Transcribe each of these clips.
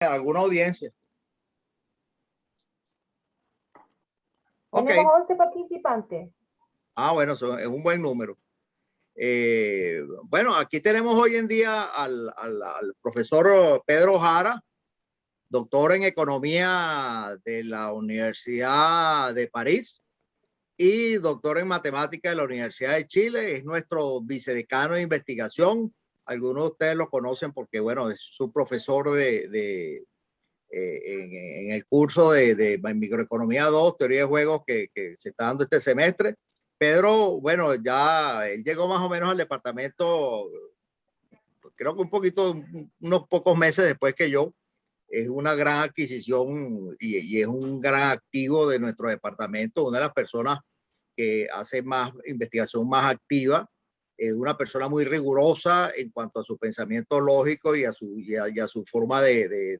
alguna audiencia. Ok. Tenemos 11 participantes. Bueno, eso es un buen número. Bueno, aquí tenemos hoy en día al profesor Pedro Jara, doctor en economía de la Universidad de París y doctor en matemática de la Universidad de Chile. Es nuestro vicedecano de investigación. Algunos de ustedes lo conocen porque, bueno, es su profesor en el curso de Microeconomía 2, Teoría de Juegos, que se está dando este semestre. Pedro, bueno, ya él llegó más o menos al departamento, creo que un poquito, unos pocos meses después que yo. Es una gran adquisición y es un gran activo de nuestro departamento, una de las personas que hace más investigación más activa, es una persona muy rigurosa en cuanto a su pensamiento lógico y a su forma de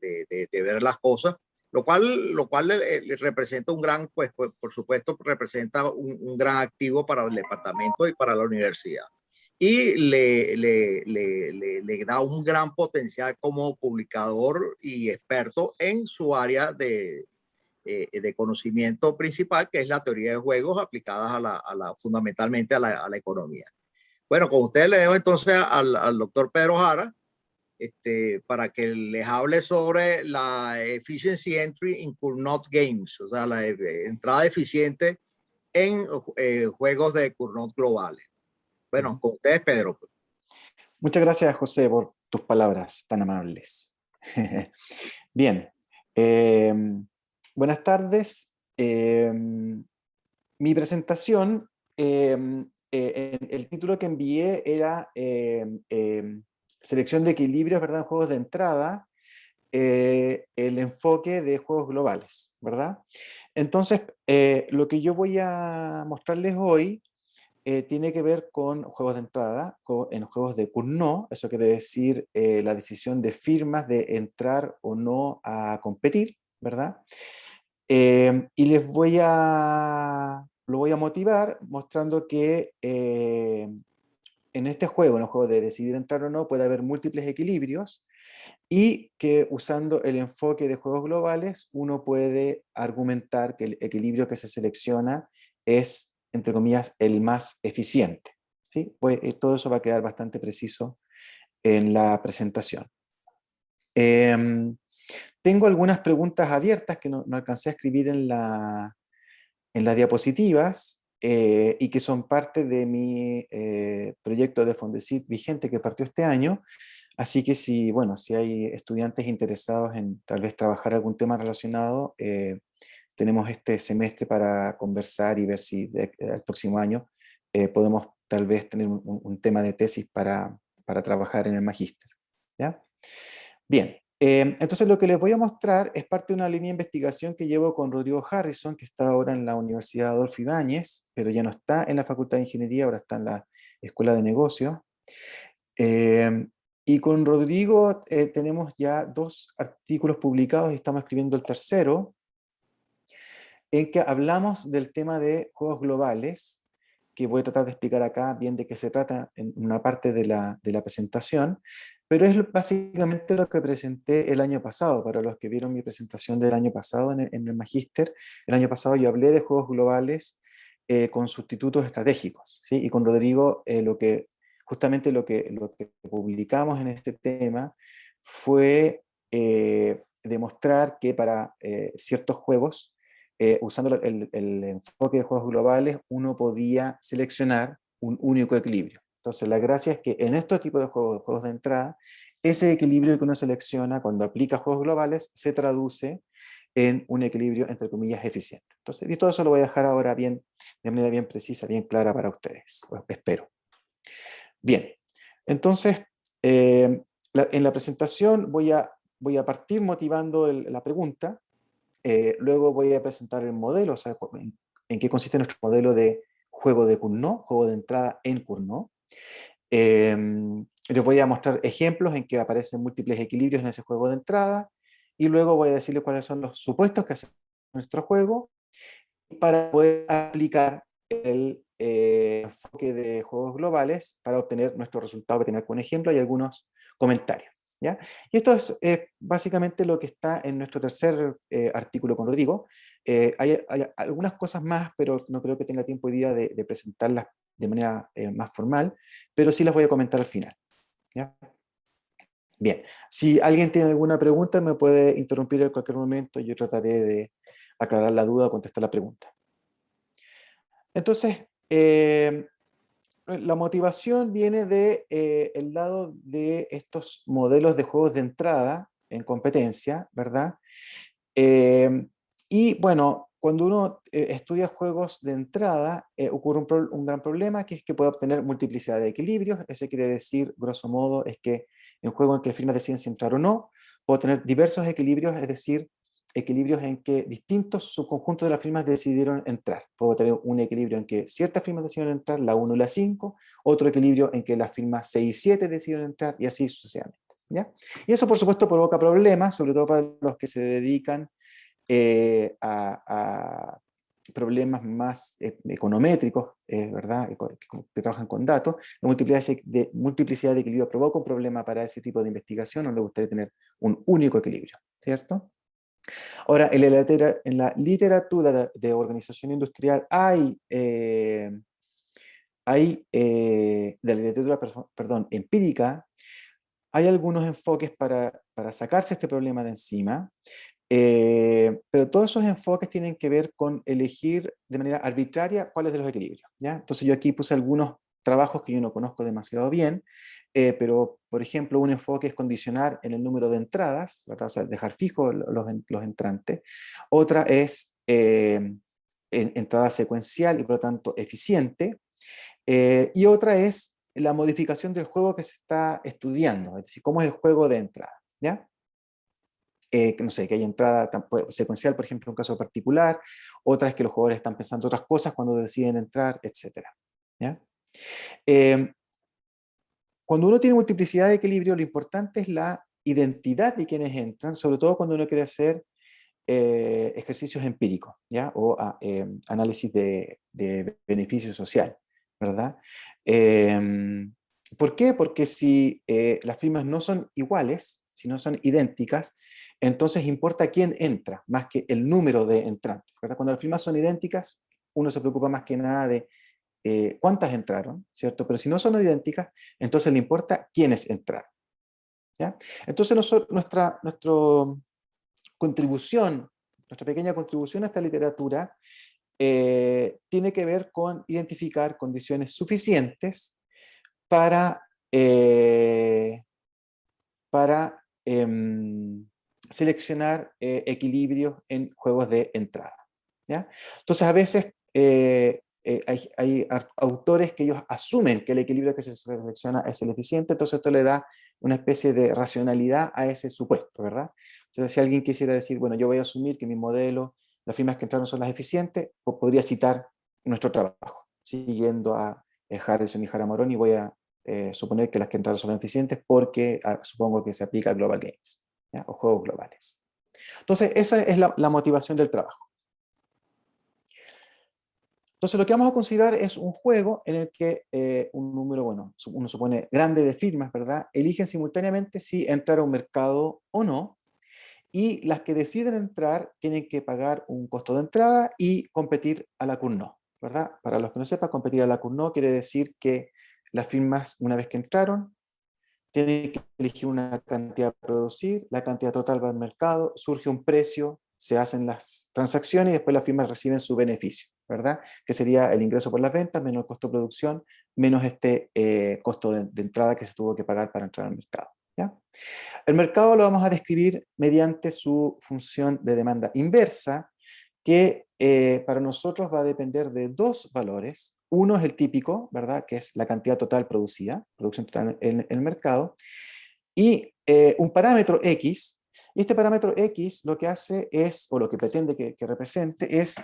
ver las cosas, lo cual le representa un gran, pues, por supuesto, representa un gran activo para el departamento y para la universidad. Y le da un gran potencial como publicador y experto en su área de conocimiento principal, que es la teoría de juegos aplicadas fundamentalmente a la economía. Bueno, con ustedes le dejo entonces al doctor Pedro Jara, para que les hable sobre la efficiency entry in Cournot Games, o sea, la entrada eficiente en juegos de Cournot globales. Bueno, con ustedes, Pedro. Muchas gracias, José, por tus palabras tan amables. Bien, buenas tardes. Mi presentación, el título que envié era Selección de equilibrios, ¿verdad?, en juegos de entrada, el enfoque de juegos globales, ¿verdad? Entonces, lo que yo voy a mostrarles hoy tiene que ver con juegos de entrada, en juegos de Cournot. Eso quiere decir la decisión de firmas de entrar o no a competir, ¿verdad? Y lo voy a motivar mostrando que en este juego, en el juego de decidir entrar o no, puede haber múltiples equilibrios y que usando el enfoque de juegos globales uno puede argumentar que el equilibrio que se selecciona es, entre comillas, el más eficiente, ¿sí? Pues, todo eso va a quedar bastante preciso en la presentación. Tengo algunas preguntas abiertas que no alcancé a escribir en las diapositivas y que son parte de mi proyecto de Fondesit vigente que partió este año. Así que si hay estudiantes interesados en tal vez trabajar algún tema relacionado, tenemos este semestre para conversar y ver si el próximo año podemos tal vez tener un tema de tesis para trabajar en el magíster, ¿ya? Bien, entonces lo que les voy a mostrar es parte de una línea de investigación que llevo con Rodrigo Harrison, que está ahora en la Universidad Adolfo Ibáñez, pero ya no está en la Facultad de Ingeniería, ahora está en la Escuela de Negocios. Y con Rodrigo tenemos ya 2 artículos publicados y estamos escribiendo el tercero, en que hablamos del tema de juegos globales, que voy a tratar de explicar acá bien de qué se trata en una parte de la presentación, pero es básicamente lo que presenté el año pasado. Para los que vieron mi presentación del año pasado en el magíster, el año pasado yo hablé de juegos globales con sustitutos estratégicos, ¿sí? Y con Rodrigo justamente lo que publicamos en este tema fue demostrar que para ciertos juegos, usando el enfoque de juegos globales, uno podía seleccionar un único equilibrio. Entonces la gracia es que en estos tipos de juegos de entrada, ese equilibrio que uno selecciona cuando aplica juegos globales se traduce en un equilibrio, entre comillas, eficiente. Entonces, y todo eso lo voy a dejar ahora de manera bien precisa, bien clara para ustedes, espero. Bien, entonces, en la presentación voy a partir motivando la pregunta, luego voy a presentar el modelo, o sea, en qué consiste nuestro modelo de juego de Cournot, juego de entrada en Cournot. Les voy a mostrar ejemplos en que aparecen múltiples equilibrios en ese juego de entrada, y luego voy a decirles cuáles son los supuestos que hace nuestro juego para poder aplicar el enfoque de juegos globales para obtener nuestro resultado. Voy a tener un ejemplo y algunos comentarios. ¿ya? Y esto es básicamente lo que está en nuestro tercer artículo con Rodrigo. Hay algunas cosas más, pero no creo que tenga tiempo hoy día de presentarlas de manera más formal, pero sí las voy a comentar al final, ¿ya? Bien, si alguien tiene alguna pregunta me puede interrumpir en cualquier momento, yo trataré de aclarar la duda o contestar la pregunta. Entonces, la motivación viene de el lado de estos modelos de juegos de entrada en competencia, ¿verdad? Eh, y bueno, cuando uno estudia juegos de entrada, ocurre un gran problema, que es que puede obtener multiplicidad de equilibrios. Eso quiere decir, grosso modo, es que en un juego en que las firmas deciden si entrar o no, puedo tener diversos equilibrios, es decir, equilibrios en que distintos subconjuntos de las firmas decidieron entrar. Puedo tener un equilibrio en que ciertas firmas decidieron entrar, la 1 y la 5, otro equilibrio en que las firmas 6 y 7 decidieron entrar, y así sucesivamente, ¿ya? Y eso, por supuesto, provoca problemas, sobre todo para los que se dedican a problemas más econométricos, ¿verdad? Que trabajan con datos. La multiplicidad de equilibrio provoca un problema para ese tipo de investigación, donde gustaría tener un único equilibrio, ¿cierto? Ahora, en la literatura de organización industrial de la literatura, perdón, empírica, hay algunos enfoques para sacarse este problema de encima, pero todos esos enfoques tienen que ver con elegir de manera arbitraria cuáles de los equilibrios, ¿ya? Entonces yo aquí puse algunos trabajos que yo no conozco demasiado bien, pero por ejemplo un enfoque es condicionar en el número de entradas, ¿verdad? O sea, dejar fijos los entrantes. Otra es entrada secuencial y por lo tanto eficiente. Y otra es la modificación del juego que se está estudiando, es decir, cómo es el juego de entrada, ¿ya? No sé, que hay entrada secuencial, por ejemplo, en un caso particular, otra es que los jugadores están pensando otras cosas cuando deciden entrar, etc. ¿Ya? Eh, Cuando uno tiene multiplicidad de equilibrio, lo importante es la identidad de quienes entran, sobre todo cuando uno quiere hacer ejercicios empíricos, ¿ya? O análisis de beneficio social, ¿verdad? Eh, ¿Por qué? Porque si las firmas no son iguales, si no son idénticas, entonces importa quién entra, más que el número de entrantes, ¿verdad? Cuando las firmas son idénticas, uno se preocupa más que nada de cuántas entraron, ¿cierto? Pero si no son idénticas, entonces le importa quiénes entraron, ¿ya? Entonces nuestra contribución, nuestra pequeña contribución a esta literatura tiene que ver con identificar condiciones suficientes para, eh, para seleccionar equilibrios en juegos de entrada, ¿ya? Entonces a veces hay autores que ellos asumen que el equilibrio que se selecciona es el eficiente, entonces esto le da una especie de racionalidad a ese supuesto, ¿verdad? Entonces si alguien quisiera decir, bueno, yo voy a asumir que mi modelo, las firmas que entraron son las eficientes, pues podría citar nuestro trabajo, siguiendo a Harrison y Haramoron, y voy a suponer que las que entraron son eficientes porque supongo que se aplica a Global Games, ¿ya? O juegos globales. Entonces esa es la motivación del trabajo. Entonces lo que vamos a considerar es un juego en el que un número, bueno, uno supone grande de firmas, ¿verdad? Eligen simultáneamente si entrar a un mercado o no, y las que deciden entrar tienen que pagar un costo de entrada y competir a la CURNO, ¿verdad? Para los que no sepan, competir a la CURNO quiere decir que las firmas, una vez que entraron, tienen que elegir una cantidad a producir, la cantidad total va al mercado, surge un precio, se hacen las transacciones y después las firmas reciben su beneficio, ¿verdad? Que sería el ingreso por las ventas menos el costo de producción, menos este costo de entrada que se tuvo que pagar para entrar al mercado, ¿ya? El mercado lo vamos a describir mediante su función de demanda inversa, que para nosotros va a depender de dos valores. Uno es el típico, ¿verdad? Que es la cantidad total producida, producción total en el mercado, y un parámetro X. Y este parámetro X lo que hace es, o lo que pretende que represente, es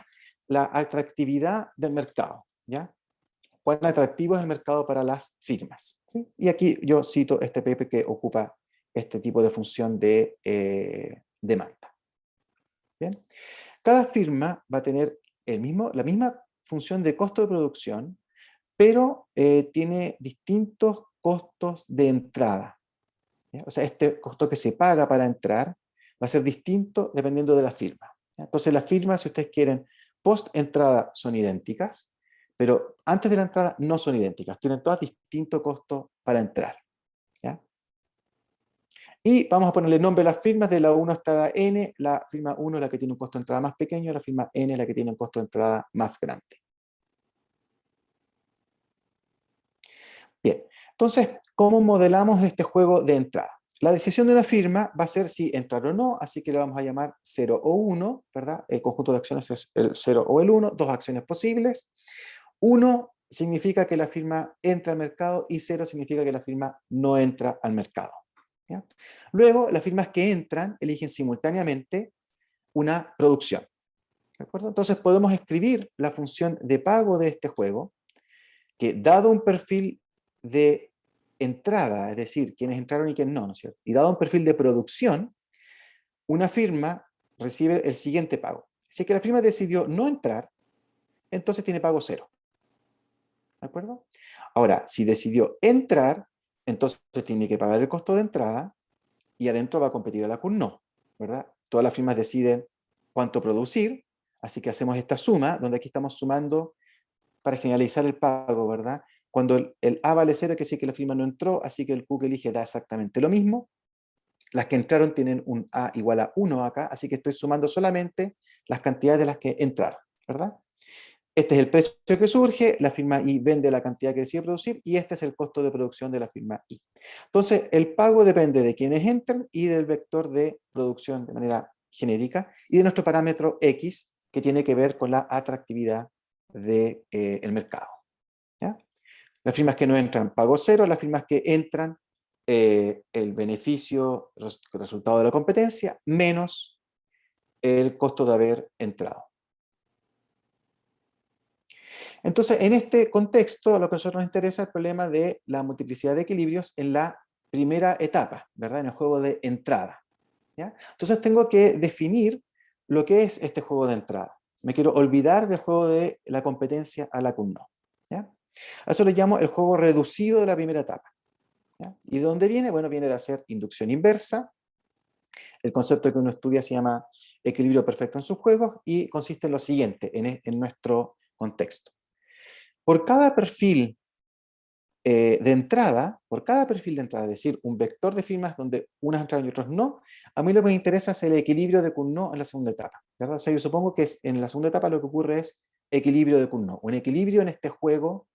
la atractividad del mercado, ¿ya? Cuán atractivo es el mercado para las firmas, ¿sí? Y aquí yo cito este paper que ocupa este tipo de función de demanda. ¿Bien? Cada firma va a tener la misma función de costo de producción, pero tiene distintos costos de entrada. ¿ya? O sea, este costo que se paga para entrar va a ser distinto dependiendo de la firma, ¿ya? Entonces las firmas, si ustedes quieren, post entrada son idénticas, pero antes de la entrada no son idénticas, tienen todas distinto costo para entrar, ¿ya? Y vamos a ponerle nombre a las firmas, de la 1 hasta la N, la firma 1 es la que tiene un costo de entrada más pequeño, la firma N es la que tiene un costo de entrada más grande. Bien, entonces, ¿cómo modelamos este juego de entrada? La decisión de una firma va a ser si entrar o no, así que le vamos a llamar 0 o 1, ¿verdad? El conjunto de acciones es el 0 o el 1, dos acciones posibles. 1 significa que la firma entra al mercado y 0 significa que la firma no entra al mercado, ¿ya? Luego, las firmas que entran eligen simultáneamente una producción, ¿de acuerdo? Entonces podemos escribir la función de pago de este juego, que dado un perfil de entrada, es decir, quienes entraron y quienes no, ¿no es cierto? Y dado un perfil de producción, una firma recibe el siguiente pago. Si es que la firma decidió no entrar, entonces tiene pago 0. ¿De acuerdo? Ahora, si decidió entrar, entonces tiene que pagar el costo de entrada y adentro va a competir a la CUN no, ¿verdad? Todas las firmas deciden cuánto producir, así que hacemos esta suma, donde aquí estamos sumando para generalizar el pago, ¿verdad? Cuando el A vale 0, quiere decir que la firma no entró, así que el Q que elige da exactamente lo mismo. Las que entraron tienen un A igual a 1 acá, así que estoy sumando solamente las cantidades de las que entraron, ¿verdad? Este es el precio que surge, la firma I vende la cantidad que decide producir y este es el costo de producción de la firma I. Entonces, el pago depende de quienes entran y del vector de producción de manera genérica y de nuestro parámetro X, que tiene que ver con la atractividad del mercado, ¿ya? Las firmas que no entran, pago 0, las firmas que entran, el beneficio, resultado de la competencia, menos el costo de haber entrado. Entonces, en este contexto, lo que a nosotros nos interesa es el problema de la multiplicidad de equilibrios en la primera etapa, ¿verdad? En el juego de entrada, ¿ya? Entonces tengo que definir lo que es este juego de entrada. Me quiero olvidar del juego de la competencia a la CUN no, ¿ya? A eso le llamo el juego reducido de la primera etapa, ¿ya? ¿Y de dónde viene? Bueno, viene de hacer inducción inversa. El concepto que uno estudia se llama equilibrio perfecto en sus juegos y consiste en lo siguiente, en nuestro contexto. Por cada perfil de entrada, es decir, un vector de firmas donde unas entran y otros no, a mí lo que me interesa es el equilibrio de CUN no en la segunda etapa, ¿verdad? O sea, yo supongo que en la segunda etapa lo que ocurre es equilibrio de CUN no, un equilibrio en este juego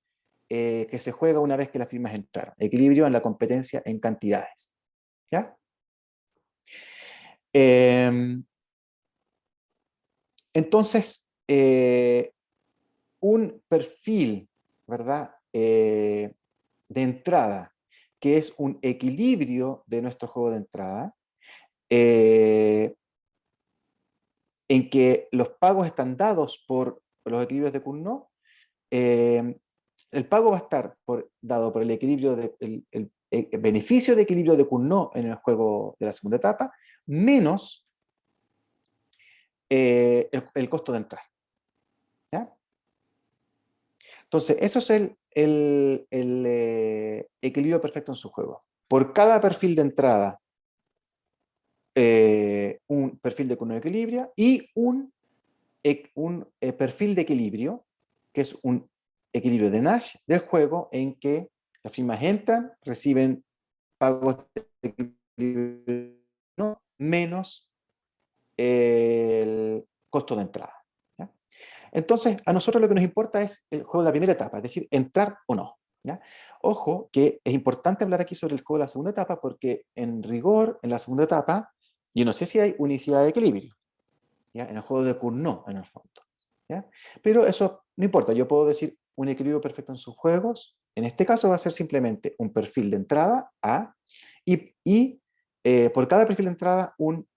que se juega una vez que las firmas entraron, equilibrio en la competencia en cantidades, ¿ya? Entonces, un perfil, ¿verdad? De entrada, que es un equilibrio de nuestro juego de entrada, en que los pagos están dados por los equilibrios de Cournot, el pago va a estar dado por el equilibrio el beneficio de equilibrio de Cournot en el juego de la segunda etapa, menos el costo de entrar, ¿ya? Entonces, eso es el equilibrio perfecto en su juego. Por cada perfil de entrada, un perfil de Cournot equilibrio y un perfil de equilibrio, que es un equilibrio de Nash del juego en que las firmas entran, reciben pagos de equilibrio no, menos el costo de entrada, ¿ya? Entonces, a nosotros lo que nos importa es el juego de la primera etapa, es decir, entrar o no, ¿ya? Ojo, que es importante hablar aquí sobre el juego de la segunda etapa porque en rigor, en la segunda etapa, yo no sé si hay unicidad de equilibrio, ¿ya? En el juego de Cournot, en el fondo, ¿ya? Pero eso no importa, yo puedo decir un equilibrio perfecto en sus juegos, en este caso va a ser simplemente un perfil de entrada A y por cada perfil de entrada un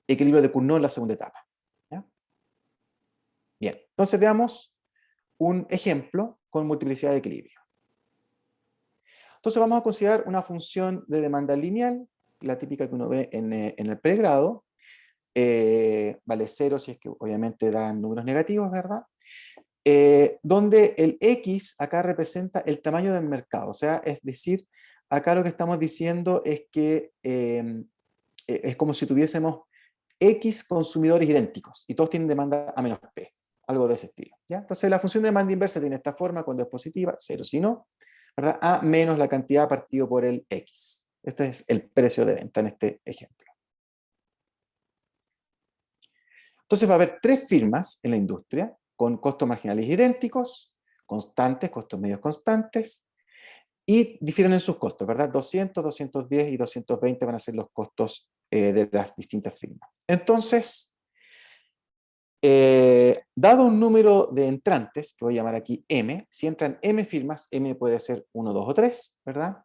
equilibrio de Cournot en la segunda etapa, ¿ya? Bien, entonces veamos un ejemplo con multiplicidad de equilibrio. Entonces vamos a considerar una función de demanda lineal, la típica que uno ve en el pregrado, vale 0 si es que obviamente dan números negativos, ¿verdad? Donde el X acá representa el tamaño del mercado, o sea, es decir, acá lo que estamos diciendo es que es como si tuviésemos X consumidores idénticos y todos tienen demanda A menos P, algo de ese estilo. ¿Ya? Entonces la función de demanda inversa tiene esta forma: cuando es positiva, 0, si no, ¿verdad? A menos la cantidad partido por el X. Este es el precio de venta en este ejemplo. Entonces va a haber 3 firmas en la industria con costos marginales idénticos, constantes, costos medios constantes, y difieren en sus costos, ¿verdad? 200, 210 y 220 van a ser los costos de las distintas firmas. Entonces, dado un número de entrantes, que voy a llamar aquí M, si entran M firmas, M puede ser 1, 2 o 3, ¿verdad?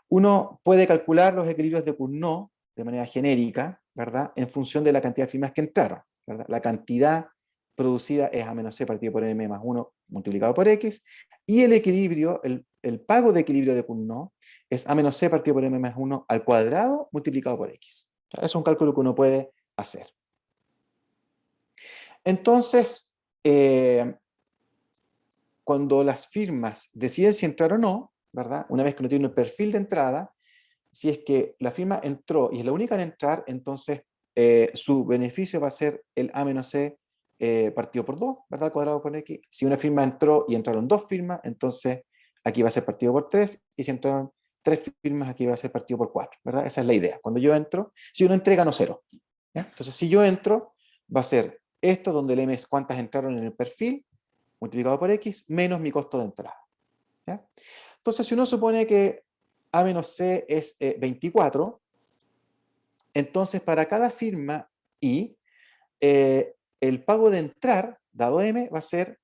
Uno puede calcular los equilibrios de Cournot de manera genérica, ¿verdad? En función de la cantidad de firmas que entraron, ¿verdad? La cantidad producida es A menos C partido por M más 1 multiplicado por X, y el equilibrio, el pago de equilibrio de Cournot es A menos C partido por M más 1 al cuadrado multiplicado por X. Es un cálculo que uno puede hacer. Entonces, cuando las firmas deciden si entrar o no, ¿verdad? Una vez que uno tiene un perfil de entrada, si es que la firma entró y es la única en entrar, entonces su beneficio va a ser el A menos C partido por 2, ¿verdad? Cuadrado por X. Si una firma entró y entraron 2 firmas, entonces aquí va a ser partido por 3, y si entraron 3 firmas, aquí va a ser partido por 4, ¿verdad? Esa es la idea. Cuando yo entro, si uno entrega, no 0. ¿Ya? Entonces, si yo entro, va a ser esto, donde el M es cuántas entraron en el perfil, multiplicado por X, menos mi costo de entrada. ¿Ya? Entonces, si uno supone que A menos C es 24, entonces para cada firma I, el pago de entrar, dado M, va a ser,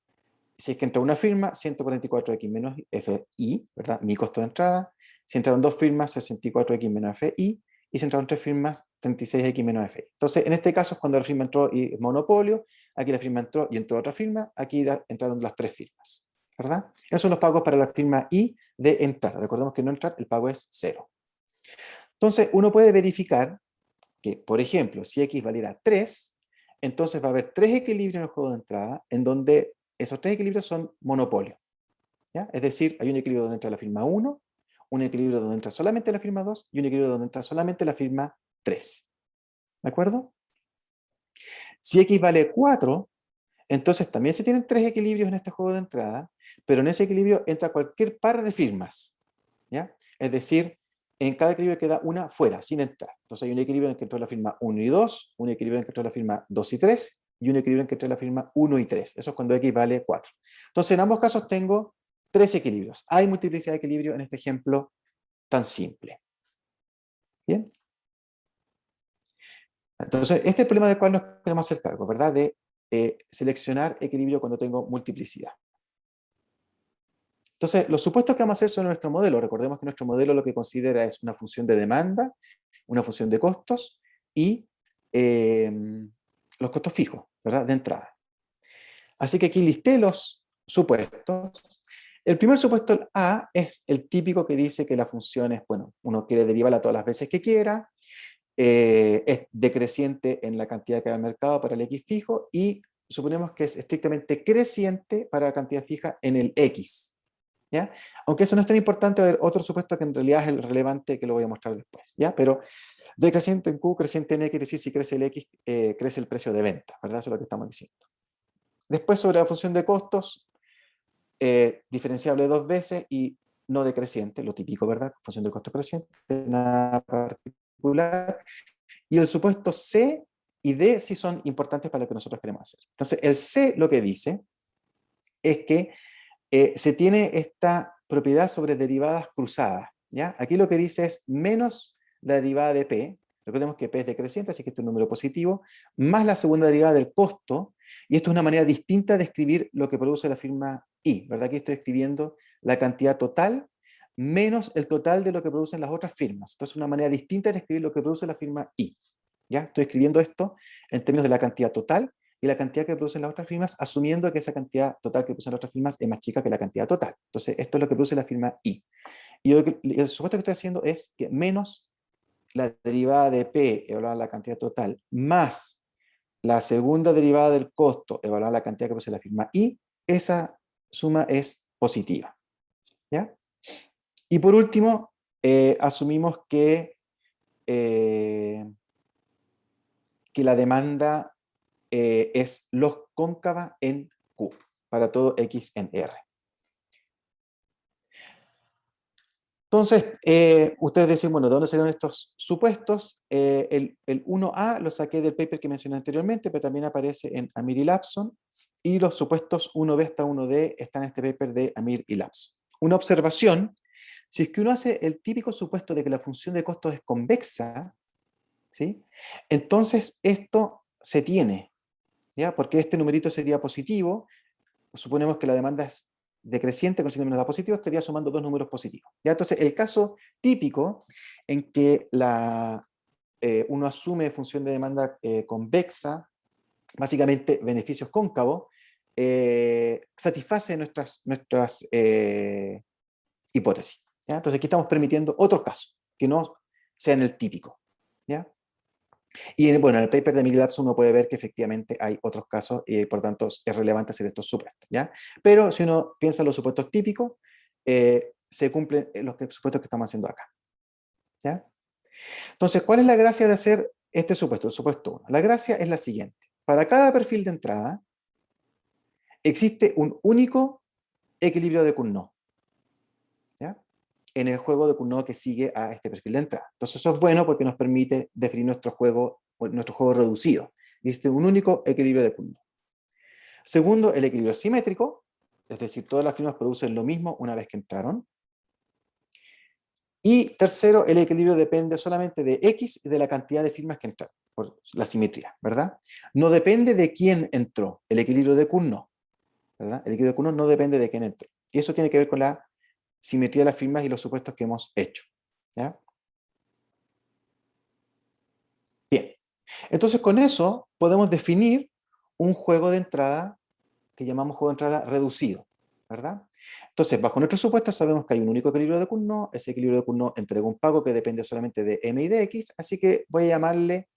si es que entra una firma, 144X menos FI, ¿verdad? Mi costo de entrada. Si entraron 2 firmas, 64X menos FI. Y si entraron 3 firmas, 36X menos FI. Entonces, en este caso es cuando la firma entró y es monopolio. Aquí la firma entró y entró otra firma. Aquí entraron las 3 firmas, ¿verdad? Esos son los pagos para la firma I de entrar. Recordemos que no entrar, el pago es 0. Entonces, uno puede verificar que, por ejemplo, si X valiera 3, entonces va a haber 3 equilibrios en el juego de entrada, en donde esos 3 equilibrios son monopolio. ¿Ya? Es decir, hay un equilibrio donde entra la firma 1, un equilibrio donde entra solamente la firma 2 y un equilibrio donde entra solamente la firma 3. ¿De acuerdo? Si X vale 4, entonces también se tienen 3 equilibrios en este juego de entrada, pero en ese equilibrio entra cualquier par de firmas. ¿Ya? Es decir, en cada equilibrio queda una fuera, sin entrar. Entonces hay un equilibrio en el que entró la firma 1 y 2, un equilibrio en el que entró la firma 2 y 3, y un equilibrio en el que entró la firma 1 y 3. Eso es cuando X vale 4. Entonces en ambos casos tengo 3 equilibrios. Hay multiplicidad de equilibrio en este ejemplo tan simple. ¿Bien? Entonces, este es el problema del cual nos queremos hacer cargo, ¿verdad? De seleccionar equilibrio cuando tengo multiplicidad. Entonces, los supuestos que vamos a hacer son nuestro modelo. Recordemos que nuestro modelo lo que considera es una función de demanda, una función de costos y los costos fijos, ¿verdad? De entrada. Así que aquí listé los supuestos. El primer supuesto, el A, es el típico que dice que la función es, bueno, uno quiere derivarla todas las veces que quiera, es decreciente en la cantidad que hay al mercado para el X fijo, y suponemos que es estrictamente creciente para la cantidad fija en el X. ¿Ya? Aunque eso no es tan importante, va a haber otro supuesto que en realidad es el relevante, que lo voy a mostrar después, ¿ya? Pero decreciente en Q, creciente en X, es decir, si crece el X, crece el precio de venta, ¿verdad? Eso es lo que estamos diciendo. Después, sobre la función de costos, diferenciable 2 veces y no decreciente, lo típico, ¿verdad? Función de costo creciente, nada particular. Y el supuesto C y D sí son importantes para lo que nosotros queremos hacer. Entonces, el C lo que dice es que se tiene esta propiedad sobre derivadas cruzadas, ¿ya? Aquí lo que dice es menos la derivada de P, recordemos que P es decreciente, así que este es un número positivo, más la segunda derivada del costo, y esto es una manera distinta de escribir lo que produce la firma I, ¿verdad? Aquí estoy escribiendo la cantidad total menos el total de lo que producen las otras firmas. Entonces, una manera distinta de escribir lo que produce la firma I. ¿Ya? Estoy escribiendo esto en términos de la cantidad total y la cantidad que producen las otras firmas, asumiendo que esa cantidad total que producen las otras firmas es más chica que la cantidad total. Entonces, esto es lo que produce la firma I. Y el supuesto que estoy haciendo es que menos la derivada de P, evaluada la cantidad total, más la segunda derivada del costo, evaluada la cantidad que produce la firma I, esa suma es positiva. ¿Ya? Y por último, asumimos que la demanda es log cóncava en Q, para todo X en R. Entonces, ustedes dicen, bueno, ¿de dónde salieron estos supuestos? El 1A lo saqué del paper que mencioné anteriormente, pero también aparece en Amir y Lapson, y los supuestos 1B hasta 1D están en este paper de Amir y Lapson. Una observación, si es que uno hace el típico supuesto de que la función de costos es convexa, ¿sí? Entonces esto se tiene, ¿ya? Porque este numerito sería positivo, suponemos que la demanda es decreciente con signo menos da positivo, estaría sumando dos números positivos, ¿ya? Entonces el caso típico en que uno asume función de demanda convexa, básicamente beneficios cóncavos, satisface nuestras hipótesis, ¿ya? Entonces aquí estamos permitiendo otros casos que no sean el típico, ¿ya? Y bueno, en el paper de Emil Lapson uno puede ver que efectivamente hay otros casos y por tanto es relevante hacer estos supuestos, ¿ya? Pero si uno piensa en los supuestos típicos, se cumplen los supuestos que estamos haciendo acá, ¿ya? Entonces, ¿cuál es la gracia de hacer este supuesto, el supuesto 1? La gracia es la siguiente. Para cada perfil de entrada existe un único equilibrio de Cournot, ¿ya? En el juego de Cournot que sigue a este perfil de entrada. Entonces eso es bueno porque nos permite definir nuestro juego reducido. Existe un único equilibrio de Cournot. Segundo, el equilibrio simétrico, es decir, todas las firmas producen lo mismo una vez que entraron. Y tercero, el equilibrio depende solamente de X y de la cantidad de firmas que entraron, por la simetría, ¿verdad? No depende de quién entró, el equilibrio de Cournot, ¿verdad? El equilibrio de Cournot no depende de quién entró. Y eso tiene que ver con la simetría de las firmas y los supuestos que hemos hecho, ¿ya? Bien, entonces con eso podemos definir un juego de entrada que llamamos juego de entrada reducido, ¿verdad? Entonces, bajo nuestro supuesto sabemos que hay un único equilibrio de Cournot, ese equilibrio de Cournot entrega un pago que depende solamente de m y de x, así que voy a llamarle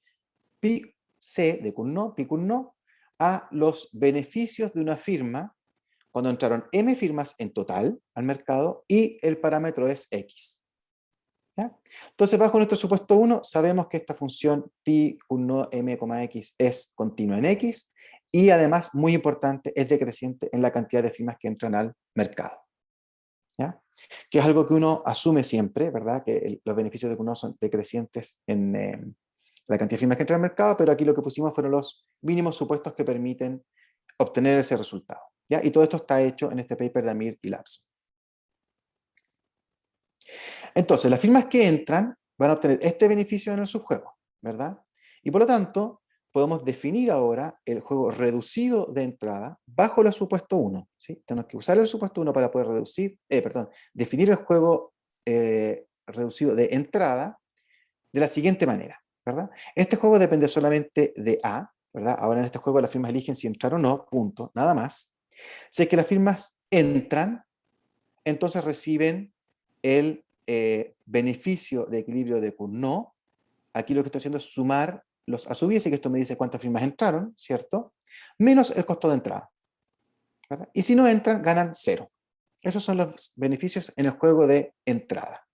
pi c de Cournot, pi Cournot, a los beneficios de una firma cuando entraron m firmas en total al mercado y el parámetro es x. ¿Ya? Entonces, bajo nuestro supuesto 1, sabemos que esta función pi Cournot m, x es continua en x y además, muy importante, es decreciente en la cantidad de firmas que entran al mercado, ¿ya? Que es algo que uno asume siempre, ¿verdad? Que los beneficios de Cournot son decrecientes en la cantidad de firmas que entran al mercado, pero aquí lo que pusimos fueron los mínimos supuestos que permiten obtener ese resultado, ¿ya? Y todo esto está hecho en este paper de Amir y Lapson. Entonces, las firmas que entran van a obtener este beneficio en el subjuego, ¿verdad? Y por lo tanto, podemos definir ahora el juego reducido de entrada bajo el supuesto 1, ¿sí? Tenemos que usar el supuesto 1 para poder definir el juego reducido de entrada de la siguiente manera, ¿verdad? Este juego depende solamente de A, ¿verdad? Ahora en este juego las firmas eligen si entrar o no, punto, nada más. Si es que las firmas entran, entonces reciben el beneficio de equilibrio de Cournot. Aquí lo que estoy haciendo es sumar los a sub i, así que esto me dice cuántas firmas entraron, ¿cierto? Menos el costo de entrada, ¿verdad? Y si no entran, ganan 0. Esos son los beneficios en el juego de entrada.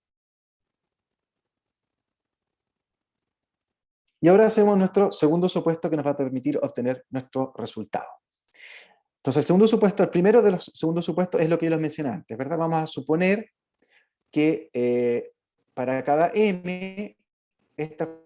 Y ahora hacemos nuestro segundo supuesto que nos va a permitir obtener nuestro resultado. Entonces, el segundo supuesto, el primero de los segundos supuestos es lo que yo les mencioné antes, ¿verdad? Vamos a suponer que para cada m, esta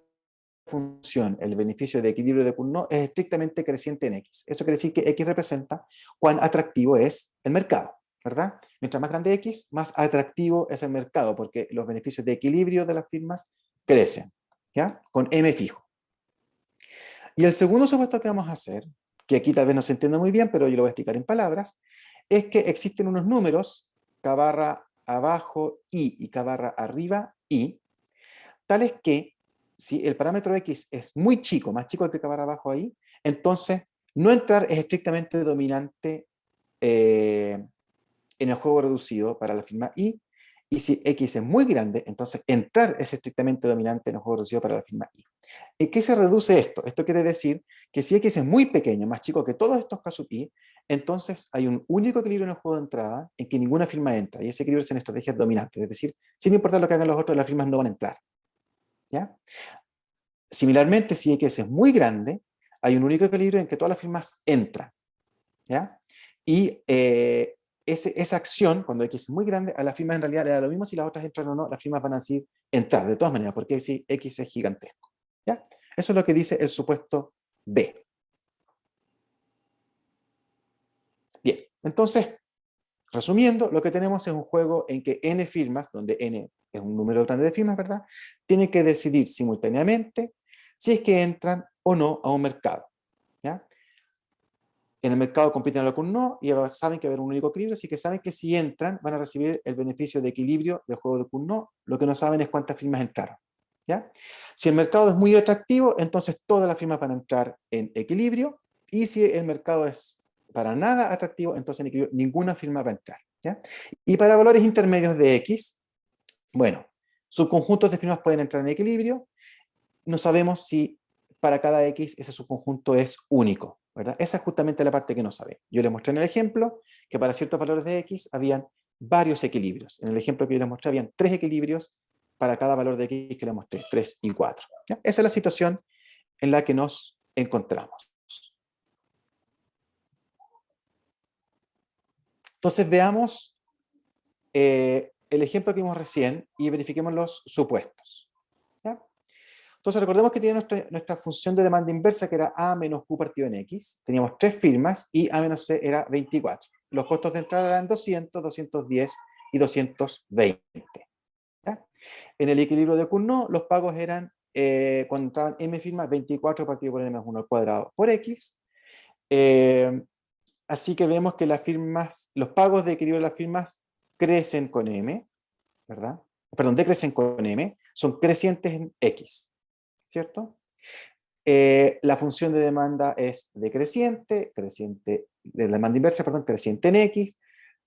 función, el beneficio de equilibrio de Cournot, es estrictamente creciente en X. Eso quiere decir que X representa cuán atractivo es el mercado, ¿verdad? Mientras más grande X, más atractivo es el mercado, porque los beneficios de equilibrio de las firmas crecen, ¿ya? Con M fijo. Y el segundo supuesto que vamos a hacer, que aquí tal vez no se entienda muy bien, pero yo lo voy a explicar en palabras, es que existen unos números, k barra abajo I y k barra arriba I, tales que si el parámetro X es muy chico, más chico que k barra abajo ahí, entonces no entrar es estrictamente dominante en el juego reducido para la firma I, Y si X es muy grande, entonces entrar es estrictamente dominante en el juego reducido para la firma I. ¿En qué se reduce esto? Esto quiere decir que si X es muy pequeño, más chico que todos estos casos I, entonces hay un único equilibrio en el juego de entrada en que ninguna firma entra, y ese equilibrio es en estrategias dominantes, es decir, sin importar lo que hagan los otros, las firmas no van a entrar. ¿Ya? Similarmente, si X es muy grande, hay un único equilibrio en que todas las firmas entran. ¿Ya? Y esa acción, cuando X es muy grande, a las firmas en realidad le da lo mismo si las otras entran o no, las firmas van a decir entrar, de todas maneras, porque si X es gigantesco. ¿Ya? Eso es lo que dice el supuesto B. Bien, entonces, resumiendo, lo que tenemos es un juego en que n firmas, donde n es un número grande de firmas, ¿verdad? Tienen que decidir simultáneamente si es que entran o no a un mercado. ¿Ya? En el mercado compiten a lo que un no y saben que va a haber un único equilibrio, así que saben que si entran van a recibir el beneficio de equilibrio del juego de un no. Lo que no saben es cuántas firmas entraron. ¿Ya? Si el mercado es muy atractivo, entonces todas las firmas van a entrar en equilibrio, y si el mercado es para nada atractivo, entonces en equilibrio ninguna firma va a entrar. ¿Ya? Y para valores intermedios de X, bueno, subconjuntos de firmas pueden entrar en equilibrio. No sabemos si para cada X ese subconjunto es único, ¿verdad? Esa es justamente la parte que no sabe. Yo les mostré en el ejemplo que para ciertos valores de X habían varios equilibrios. En el ejemplo que yo les mostré habían 3 equilibrios para cada valor de X que les mostré, 3 y 4. ¿Ya? Esa es la situación en la que nos encontramos. Entonces veamos el ejemplo que vimos recién y verifiquemos los supuestos. ¿Ya? Entonces recordemos que tiene nuestra función de demanda inversa, que era A menos Q partido en X. Teníamos 3 firmas y A menos C era 24. Los costos de entrada eran 200, 210 y 220. ¿Ya? En el equilibrio de Q no, los pagos eran, cuando entraban M firmas, 24 partido por N más 1 al cuadrado por X. Así que vemos que las firmas, los pagos de equilibrio de las firmas crecen con M, ¿verdad? Perdón, decrecen con M, son crecientes en X. ¿Cierto? La función de demanda es decreciente, de demanda inversa, perdón, creciente en X.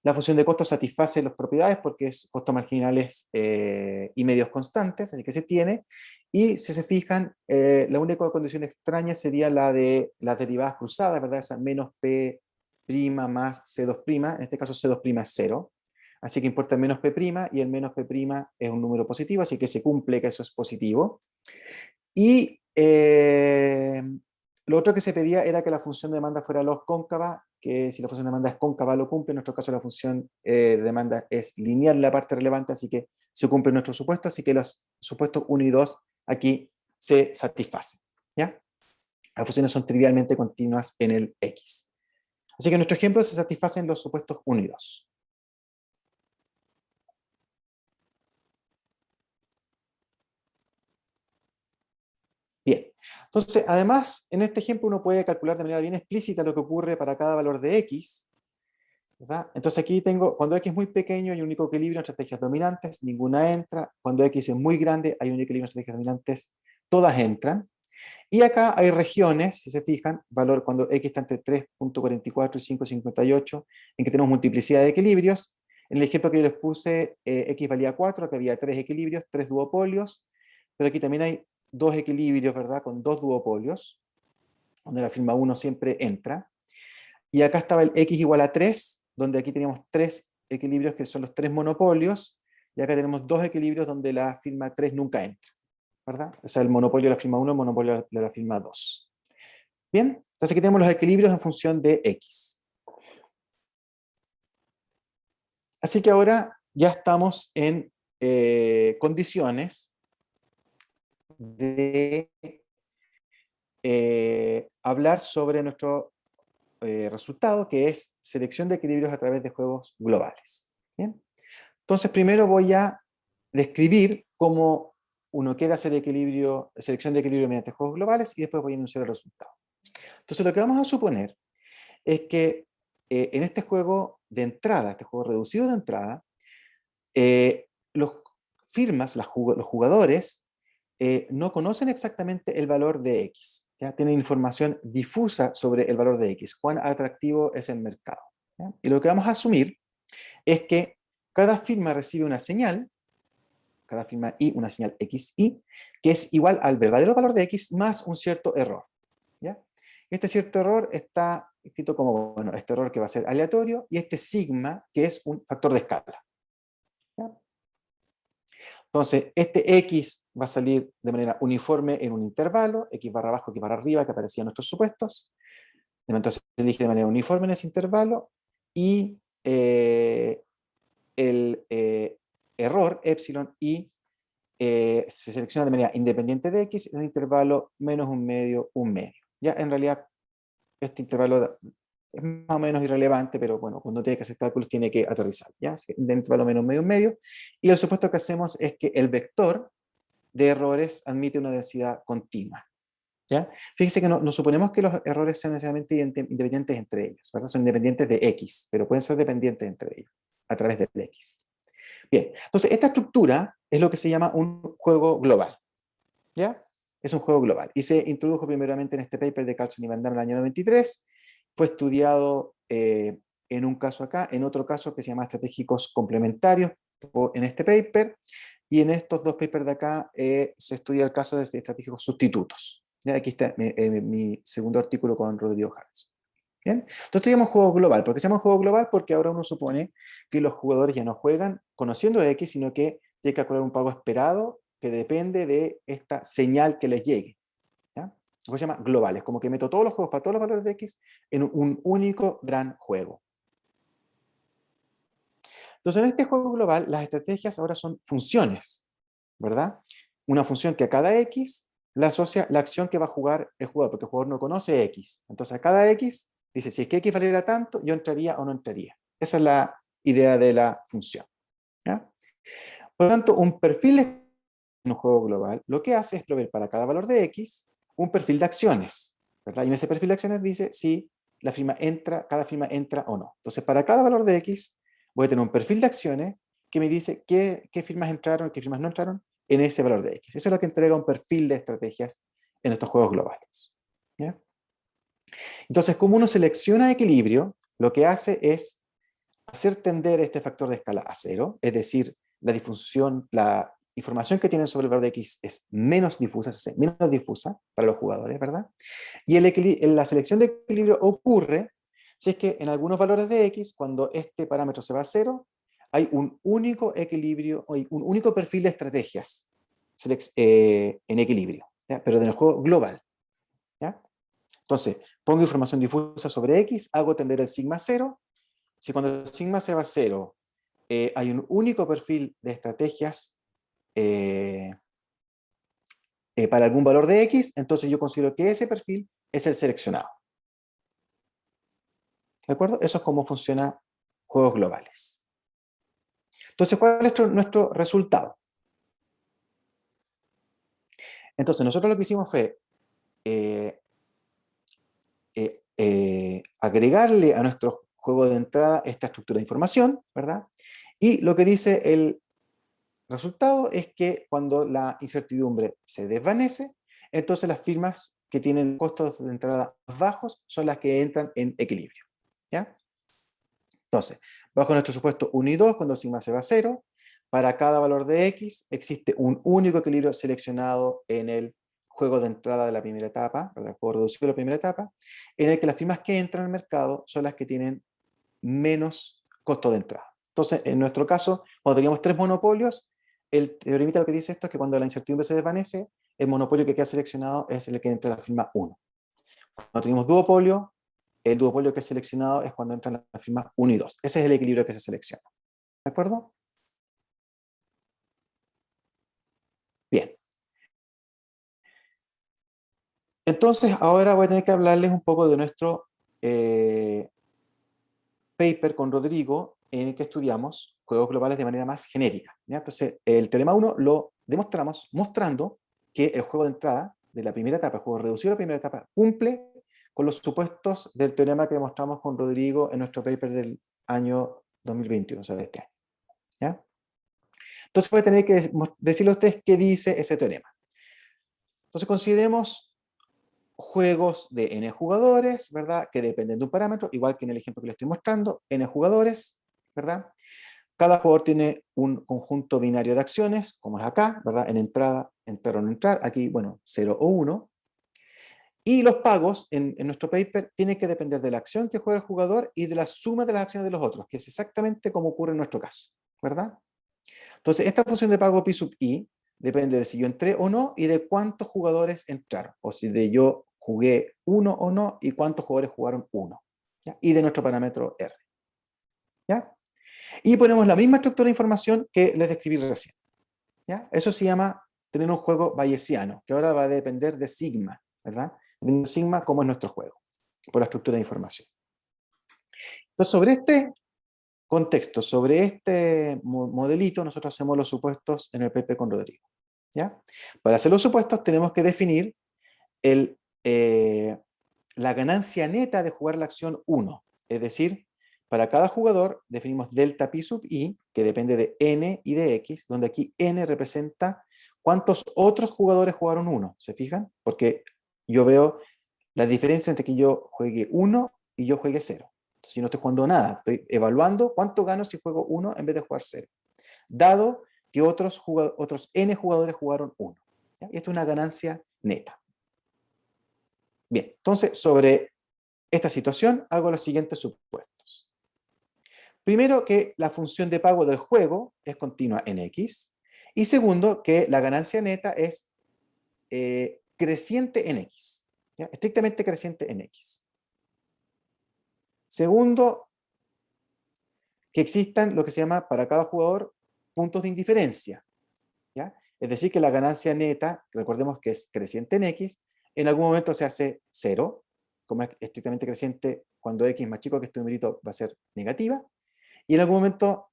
La función de costo satisface las propiedades porque es costos marginales y medios constantes, así que se tiene. Y si se fijan, la única condición extraña sería la de las derivadas cruzadas, ¿verdad? Esa menos P' más C2', en este caso C2' es 0. Así que importa menos P' y el menos P' es un número positivo, así que se cumple que eso es positivo. Y lo otro que se pedía era que la función de demanda fuera los cóncava, que si la función de demanda es cóncava lo cumple. En nuestro caso la función de demanda es lineal en la parte relevante, así que se cumple nuestro supuesto, así que los supuestos 1 y 2 aquí se satisfacen. ¿Ya? Las funciones son trivialmente continuas en el X. Así que en nuestro ejemplo se satisfacen los supuestos 1 y 2. Bien, entonces además en este ejemplo uno puede calcular de manera bien explícita lo que ocurre para cada valor de X, ¿verdad? Entonces aquí tengo, cuando X es muy pequeño hay un único equilibrio en estrategias dominantes, ninguna entra. Cuando X es muy grande hay un equilibrio en estrategias dominantes, todas entran. Y acá hay regiones, si se fijan, valor cuando X está entre 3.44 y 5.58, en que tenemos multiplicidad de equilibrios. En el ejemplo que yo les puse, X valía 4, que había 3 equilibrios, 3 duopolios, pero aquí también hay 2 equilibrios, ¿verdad? Con 2 duopolios, donde la firma 1 siempre entra. Y acá estaba el X igual a 3, donde aquí teníamos 3 equilibrios que son los 3 monopolios, y acá tenemos 2 equilibrios donde la firma 3 nunca entra, ¿verdad? O sea, el monopolio de la firma 1, el monopolio de la firma 2. Bien, entonces aquí tenemos los equilibrios en función de X. Así que ahora ya estamos en condiciones de hablar sobre nuestro resultado, que es selección de equilibrios a través de juegos globales. ¿Bien? Entonces primero voy a describir cómo uno quiere hacer selección de equilibrio mediante juegos globales, y después voy a enunciar el resultado. Entonces lo que vamos a suponer es que en este juego de entrada, este juego reducido de entrada, los los jugadores, no conocen exactamente el valor de X. ¿Ya? Tienen información difusa sobre el valor de X, cuán atractivo es el mercado. ¿Ya? Y lo que vamos a asumir es que cada firma recibe una señal, cada firma I una señal XI, que es igual al verdadero valor de X más un cierto error. ¿Ya? Este cierto error está escrito como, bueno, este error que va a ser aleatorio, y este sigma, que es un factor de escala. ¿Ya? Entonces, este X va a salir de manera uniforme en un intervalo, X barra abajo, X barra arriba, que aparecía en nuestros supuestos. Entonces, se elige de manera uniforme en ese intervalo, y el error, epsilon i, se selecciona de manera independiente de X en un intervalo menos un medio, un medio. Ya, en realidad, este intervalo es más o menos irrelevante, pero bueno, cuando tiene que hacer cálculos tiene que aterrizar, ¿ya? Así que de intervalo menos medio, un medio. Y el supuesto que hacemos es que el vector de errores admite una densidad continua, ¿ya? Fíjense que no suponemos que los errores sean necesariamente independientes entre ellos, ¿verdad? Son independientes de X, pero pueden ser dependientes entre ellos, a través del X. Bien, entonces esta estructura es lo que se llama un juego global, ¿ya? Es un juego global. Y se introdujo primeramente en este paper de Carlson y Van Damme en el año 93. Fue estudiado en un caso acá, en otro caso que se llama estratégicos complementarios en este paper, y en estos dos papers de acá se estudia el caso de estratégicos sustitutos. ¿Ya? Aquí está mi segundo artículo con Rodrigo Harris. ¿Bien? Entonces tenemos juego global. ¿Por qué se llama juego global? Porque ahora uno supone que los jugadores ya no juegan conociendo X, sino que tienen que calcular un pago esperado que depende de esta señal que les llegue. ¿Ya? Lo que se llama global. Es como que meto todos los juegos para todos los valores de X en un único gran juego. Entonces, en este juego global, las estrategias ahora son funciones, ¿verdad? Una función que a cada X le asocia la acción que va a jugar el jugador, porque el jugador no conoce X. Entonces, a cada X dice, si es que X valiera tanto, yo entraría o no entraría. Esa es la idea de la función. ¿Ya? Por lo tanto, un perfil de un juego global lo que hace es proveer para cada valor de X un perfil de acciones, ¿verdad? Y en ese perfil de acciones dice si la firma entra, cada firma entra o no. Entonces, para cada valor de X voy a tener un perfil de acciones que me dice qué firmas entraron, qué firmas no entraron en ese valor de X. Eso es lo que entrega un perfil de estrategias en estos juegos globales. ¿Ya? Entonces, como uno selecciona equilibrio, lo que hace es hacer tender este factor de escala a cero, es decir, la difusión, la información que tienen sobre el valor de X es menos difusa para los jugadores, ¿verdad? Y la selección de equilibrio ocurre si es que en algunos valores de X, cuando este parámetro se va a cero, hay un único equilibrio, hay un único perfil de estrategias en equilibrio, ¿ya? Pero en el juego global. ¿Ya? Entonces, pongo información difusa sobre X, hago tender el sigma cero. Si cuando el sigma se va a cero, hay un único perfil de estrategias para algún valor de X, entonces yo considero que ese perfil es el seleccionado. ¿De acuerdo? Eso es cómo funciona juegos globales. Entonces, ¿cuál es nuestro resultado? Entonces, nosotros lo que hicimos fue agregarle a nuestro juego de entrada esta estructura de información, ¿verdad? Y lo que dice el resultado es que cuando la incertidumbre se desvanece, entonces las firmas que tienen costos de entrada bajos son las que entran en equilibrio. ¿Ya? Entonces, bajo nuestro supuesto 1 y 2, cuando sigma se va a 0, para cada valor de X existe un único equilibrio seleccionado en el juego de entrada de la primera etapa, ¿verdad? El juego reducido de la primera etapa, en el que las firmas que entran al mercado son las que tienen menos costo de entrada. Entonces, en nuestro caso, cuando teníamos 3 monopolios, el teoremita lo que dice esto es que cuando la incertidumbre se desvanece, el monopolio que queda seleccionado es el que entra en la firma 1. Cuando tenemos duopolio, el duopolio que es seleccionado es cuando entran las firmas 1 y 2. Ese es el equilibrio que se selecciona. ¿De acuerdo? Bien. Entonces, ahora voy a tener que hablarles un poco de nuestro paper con Rodrigo en el que estudiamos juegos globales de manera más genérica. ¿Ya? Entonces, el teorema 1 lo demostramos mostrando que el juego de entrada de la primera etapa, el juego reducido de la primera etapa, cumple con los supuestos del teorema que demostramos con Rodrigo en nuestro paper del año 2021, o sea, de este año. ¿Ya? Entonces voy a tener que decirle a ustedes qué dice ese teorema. Entonces consideremos juegos de n jugadores, ¿verdad? Que dependen de un parámetro, igual que en el ejemplo que les estoy mostrando, n jugadores, ¿verdad? Cada jugador tiene un conjunto binario de acciones, como es acá, ¿verdad? En entrada, entrar o no entrar. Aquí, bueno, 0 o 1. Y los pagos en nuestro paper tienen que depender de la acción que juega el jugador y de la suma de las acciones de los otros, que es exactamente como ocurre en nuestro caso, ¿verdad? Entonces, esta función de pago P sub I depende de si yo entré o no y de cuántos jugadores entraron, o si de yo jugué uno o no y cuántos jugadores jugaron uno, ¿ya? Y de nuestro parámetro R, ¿ya? Y ponemos la misma estructura de información que les describí recién, ¿ya? Eso se llama tener un juego bayesiano, que ahora va a depender de sigma, ¿verdad? Dependiendo de sigma, cómo es nuestro juego, por la estructura de información. Entonces, sobre este contexto, sobre este modelito, nosotros hacemos los supuestos en el PP con Rodrigo, ¿ya? Para hacer los supuestos tenemos que definir la ganancia neta de jugar la acción 1, es decir, para cada jugador definimos delta pi sub i, que depende de n y de x, donde aquí n representa cuántos otros jugadores jugaron 1, ¿se fijan? Porque yo veo la diferencia entre que yo juegue 1 y yo juegue 0. Entonces yo no estoy jugando nada, estoy evaluando cuánto gano si juego 1 en vez de jugar 0. Dado que otros n jugadores jugaron 1. ¿Ya? Y esto es una ganancia neta. Bien, entonces sobre esta situación hago los siguientes supuestos. Primero, que la función de pago del juego es continua en X. Y segundo, que la ganancia neta es creciente en X. ¿Ya? Estrictamente creciente en X. Segundo, que existan lo que se llama para cada jugador puntos de indiferencia, ¿ya? Es decir, que la ganancia neta, recordemos que es creciente en X, en algún momento se hace 0, como es estrictamente creciente, cuando X más chico que este numerito va a ser negativa, y en algún momento,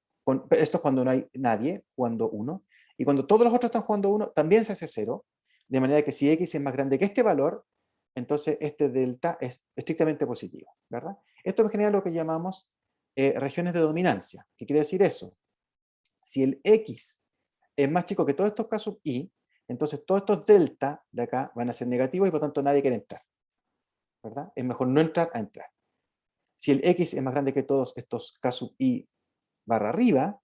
esto es cuando no hay nadie jugando 1, y cuando todos los otros están jugando 1, también se hace 0, de manera que si X es más grande que este valor, entonces este delta es estrictamente positivo, ¿verdad? Esto en general es lo que llamamos regiones de dominancia. ¿Qué quiere decir eso? Si el X es más chico que todos estos casos Y, entonces todos estos delta de acá van a ser negativos y por tanto nadie quiere entrar, ¿verdad? Es mejor no entrar a entrar. Si el X es más grande que todos estos casos Y barra arriba,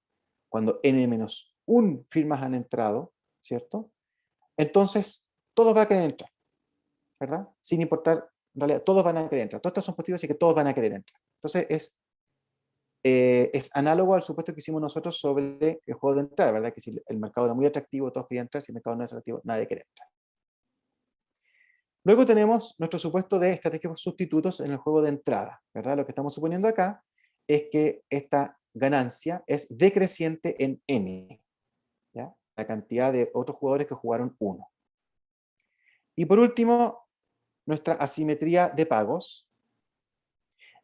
cuando n-1 firmas han entrado, ¿cierto? Entonces todos van a querer entrar, ¿verdad? Sin importar, en realidad todos van a querer entrar. Todos estos son positivos, así que todos van a querer entrar. Entonces es análogo al supuesto que hicimos nosotros sobre el juego de entrada, ¿verdad? Que si el mercado era muy atractivo, todos querían entrar; si el mercado no es atractivo, nadie quiere entrar. Luego tenemos nuestro supuesto de estratégicos sustitutos en el juego de entrada, ¿verdad? Lo que estamos suponiendo acá es que esta ganancia es decreciente en n, ¿ya? La cantidad de otros jugadores que jugaron 1. Y por último, nuestra asimetría de pagos,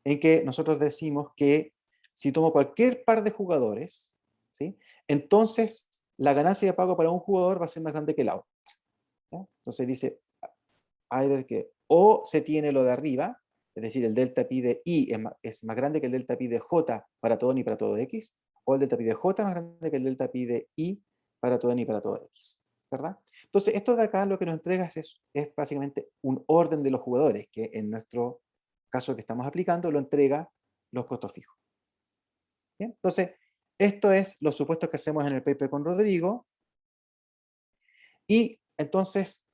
en que nosotros decimos que si tomo cualquier par de jugadores, ¿sí? Entonces la ganancia de pago para un jugador va a ser más grande que la otra, ¿ya? Entonces dice, either que o se tiene lo de arriba, es decir, el delta pi de i es más grande que el delta pi de j para todo n y para todo x, o el delta pi de j es más grande que el delta pi de i para todo n y para todo x, ¿verdad? Entonces esto de acá lo que nos entrega es básicamente un orden de los jugadores, que en nuestro caso que estamos aplicando lo entrega los costos fijos. ¿Bien? Entonces, esto es los supuestos que hacemos en el paper con Rodrigo. Y entonces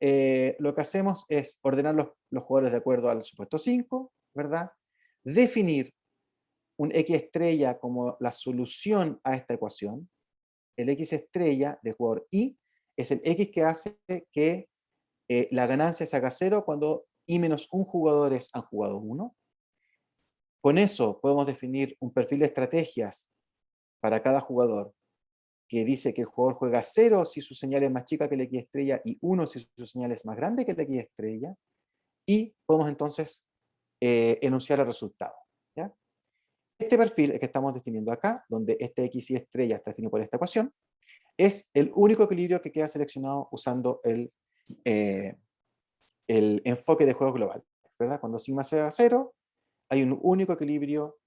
lo que hacemos es ordenar los jugadores de acuerdo al supuesto 5, ¿verdad? Definir un X estrella como la solución a esta ecuación. El X estrella del jugador I es el X que hace que la ganancia se haga 0 cuando I menos 1 jugadores han jugado 1. Con eso podemos definir un perfil de estrategias para cada jugador que dice que el jugador juega 0 si su señal es más chica que la X estrella y 1 si su señal es más grande que la X estrella, y podemos entonces enunciar el resultado, ¿ya? Este perfil, el que estamos definiendo acá, donde este X y estrella está definido por esta ecuación, es el único equilibrio que queda seleccionado usando el enfoque de juego global, ¿verdad? Cuando sigma sea 0, hay un único equilibrio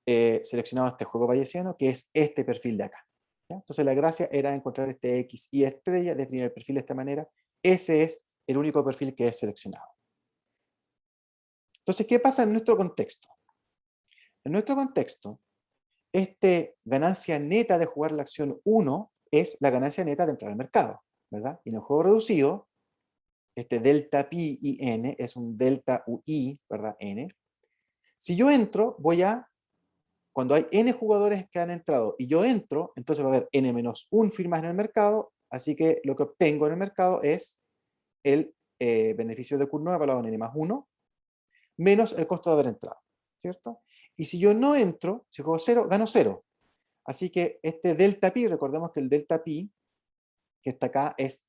seleccionado a este juego bayesiano, que es este perfil de acá, ¿ya? Entonces la gracia era encontrar este X y estrella, definir el perfil de esta manera. Ese es el único perfil que es seleccionado. Entonces, ¿qué pasa en nuestro contexto? En nuestro contexto, ganancia neta de jugar la acción 1 es la ganancia neta de entrar al mercado, ¿verdad? Y en el juego reducido, este delta pi y n es un delta ui, ¿verdad? N. Si yo entro, cuando hay n jugadores que han entrado y yo entro, entonces va a haber n-1 firmas en el mercado, así que lo que obtengo en el mercado es el beneficio de Cournot evaluado en n+1, menos el costo de haber entrado, ¿cierto? Y si yo no entro, si juego 0, gano 0. Así que este delta pi, recordemos que el delta pi, que está acá, es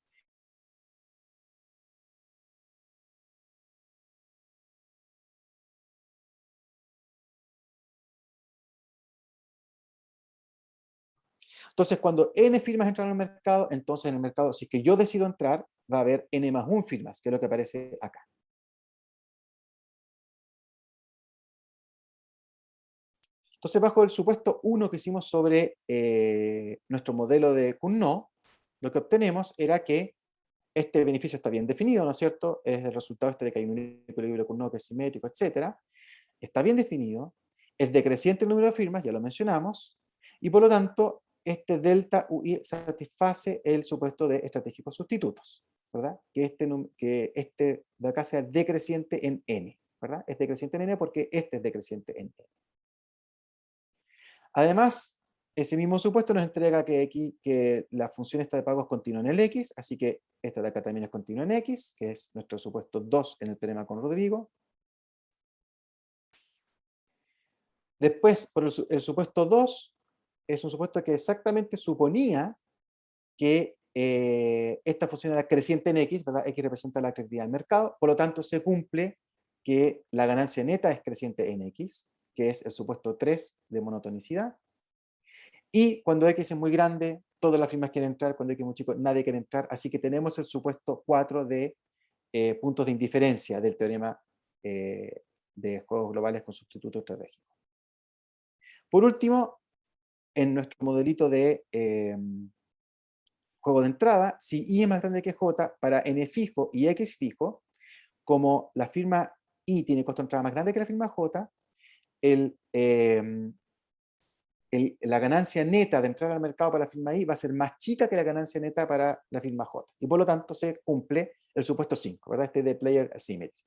entonces, cuando n firmas entran al mercado, entonces en el mercado, si es que yo decido entrar, va a haber n+1 firmas, que es lo que aparece acá. Entonces, bajo el supuesto 1 que hicimos sobre nuestro modelo de Cournot, lo que obtenemos era que este beneficio está bien definido, ¿no es cierto? Es el resultado de que hay un equilibrio Cournot que es simétrico, etc. Está bien definido, es decreciente el número de firmas, ya lo mencionamos, y por lo tanto, este delta UI satisface el supuesto de estratégicos sustitutos, ¿verdad? Que este de acá sea decreciente en n, ¿verdad? Es decreciente en n porque este es decreciente en n. Además, ese mismo supuesto nos entrega que la función esta de pago es continua en el x, así que esta de acá también es continua en x, que es nuestro supuesto 2 en el teorema con Rodrigo. Después, por el supuesto 2, es un supuesto que exactamente suponía que esta función era creciente en x, ¿verdad? X representa la actividad del mercado, por lo tanto se cumple que la ganancia neta es creciente en x, que es el supuesto 3 de monotonicidad. Y cuando X es muy grande, todas las firmas quieren entrar, cuando X es muy chico, nadie quiere entrar, así que tenemos el supuesto 4 de puntos de indiferencia del teorema de juegos globales con sustituto estratégico. Por último, en nuestro modelito de juego de entrada, si I es más grande que J, para N fijo y X fijo, como la firma I tiene costo de entrada más grande que la firma J, la ganancia neta de entrar al mercado para la firma I va a ser más chica que la ganancia neta para la firma J. Y por lo tanto se cumple el supuesto 5, ¿verdad? Este de player asymmetry,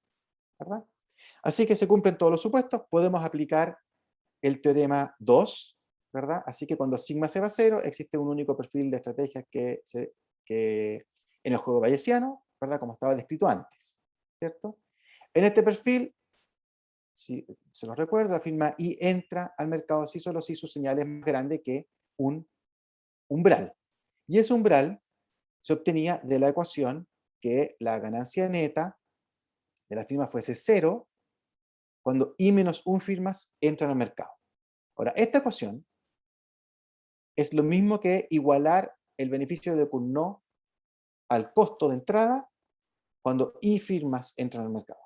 ¿verdad? Así que se cumplen todos los supuestos, podemos aplicar el teorema 2, ¿verdad? Así que cuando sigma se va a 0, existe un único perfil de estrategias que en el juego bayesiano, ¿verdad? Como estaba descrito antes, ¿cierto? En este perfil, si se los recuerdo, la firma I entra al mercado si solo si su señal es más grande que un umbral. Y ese umbral se obtenía de la ecuación que la ganancia neta de la firma fuese 0 cuando I menos 1 firmas entran al mercado. Ahora, esta ecuación es lo mismo que igualar el beneficio de Cournot al costo de entrada cuando I firmas entran al mercado,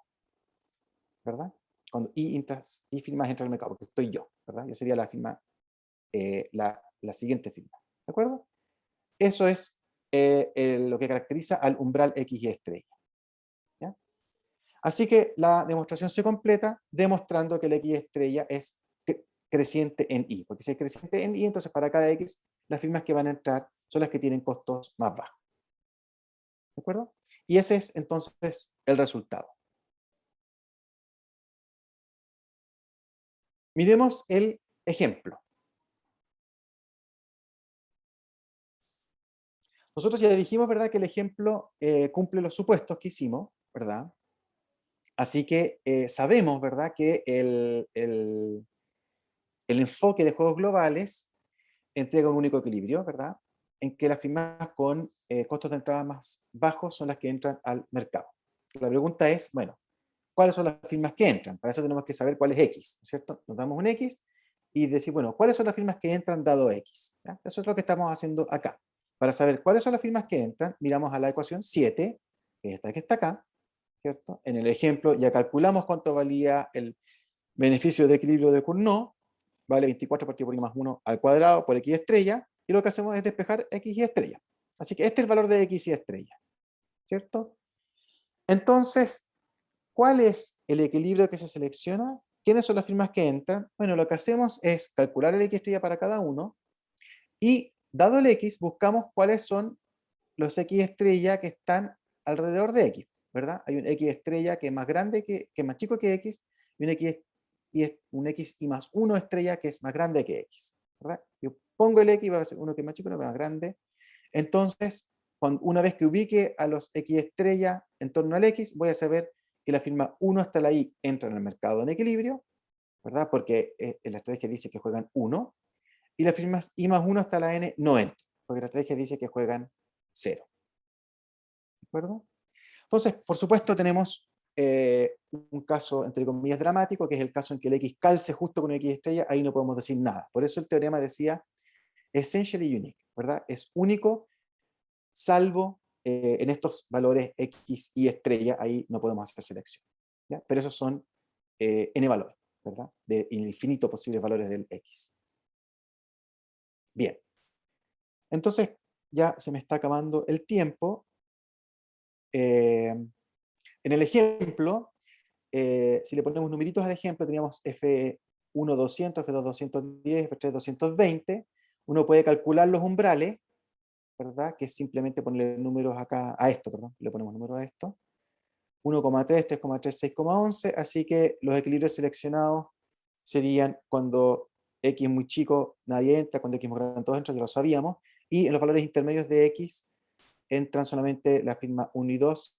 ¿verdad? Cuando I firmas entran al mercado, porque estoy yo, ¿verdad? Yo sería la firma, la siguiente firma, ¿de acuerdo? Eso es lo que caracteriza al umbral X y estrella. ¿Ya? Así que la demostración se completa demostrando que el X estrella es creciente en Y, porque si es creciente en Y, entonces para cada X, las firmas que van a entrar son las que tienen costos más bajos. ¿De acuerdo? Y ese es entonces el resultado. Miremos el ejemplo. Nosotros ya dijimos, ¿verdad?, que el ejemplo cumple los supuestos que hicimos, ¿verdad? Así que sabemos, ¿verdad?, que el enfoque de juegos globales entrega un único equilibrio, ¿verdad?, en que las firmas con costos de entrada más bajos son las que entran al mercado. La pregunta es, bueno, ¿cuáles son las firmas que entran? Para eso tenemos que saber cuál es X, ¿no es cierto? Nos damos un X y decir, bueno, ¿cuáles son las firmas que entran dado X? ¿Ya? Eso es lo que estamos haciendo acá. Para saber cuáles son las firmas que entran, miramos a la ecuación 7, que es esta que está acá, ¿cierto? En el ejemplo ya calculamos cuánto valía el beneficio de equilibrio de Cournot, vale 24 partido por I más 1 al cuadrado por X estrella, y lo que hacemos es despejar X y estrella. Así que este es el valor de X y estrella, ¿cierto? Entonces, ¿cuál es el equilibrio que se selecciona? ¿quiénes son las firmas que entran? Bueno, lo que hacemos es calcular el X estrella para cada uno y, dado el X, buscamos cuáles son los X estrella que están alrededor de X, ¿verdad? Hay un X estrella que es más grande, que es más chico que X, y un X y más 1 estrella que es más grande que X, ¿verdad? Yo pongo el X, va a ser uno que es más chico, uno que es más grande. Entonces, una vez que ubique a los X estrella en torno al X, voy a saber que la firma 1 hasta la I entra en el mercado en equilibrio, ¿verdad? Porque la estrategia dice que juegan 1, y las firmas I más 1 hasta la N no entran, porque la estrategia dice que juegan 0. ¿De acuerdo? Entonces, por supuesto, tenemos un caso, entre comillas, dramático, que es el caso en que el X calce justo con el X estrella, ahí no podemos decir nada. Por eso el teorema decía essentially unique, ¿verdad? Es único, salvo en estos valores X y estrella, ahí no podemos hacer selección, ¿ya? Pero esos son n valores, ¿verdad? De infinito posibles valores del X. Bien. Entonces, ya se me está acabando el tiempo. En el ejemplo, si le ponemos numeritos al ejemplo, teníamos F1 200, F2 210, F3 220. Uno puede calcular los umbrales, ¿verdad? Que es simplemente ponerle números acá a esto, perdón, le ponemos números a esto. 1,3, 3,3, 6,11, así que los equilibrios seleccionados serían cuando X es muy chico, nadie entra, cuando X es muy grande, todos entran, ya lo sabíamos, y en los valores intermedios de X entran solamente la firma 1 y 2,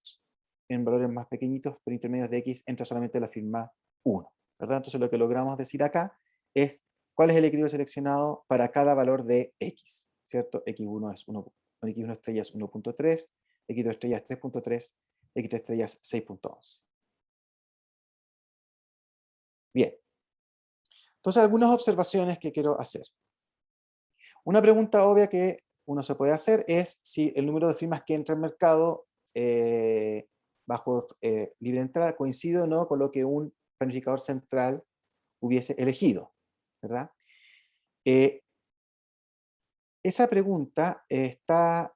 en valores más pequeñitos, pero intermedios de X entra solamente la firma 1, ¿verdad? Entonces lo que logramos decir acá es cuál es el equilibrio seleccionado para cada valor de X, ¿cierto? X1 es 1, X1 estrella es 1.3, X2 estrella es 3.3, X3 estrella es 6.11. Bien. Entonces, algunas observaciones que quiero hacer. Una pregunta obvia que uno se puede hacer es si el número de firmas que entra al mercado bajo libre entrada coincide o no con lo que un planificador central hubiese elegido, ¿verdad? Esa pregunta está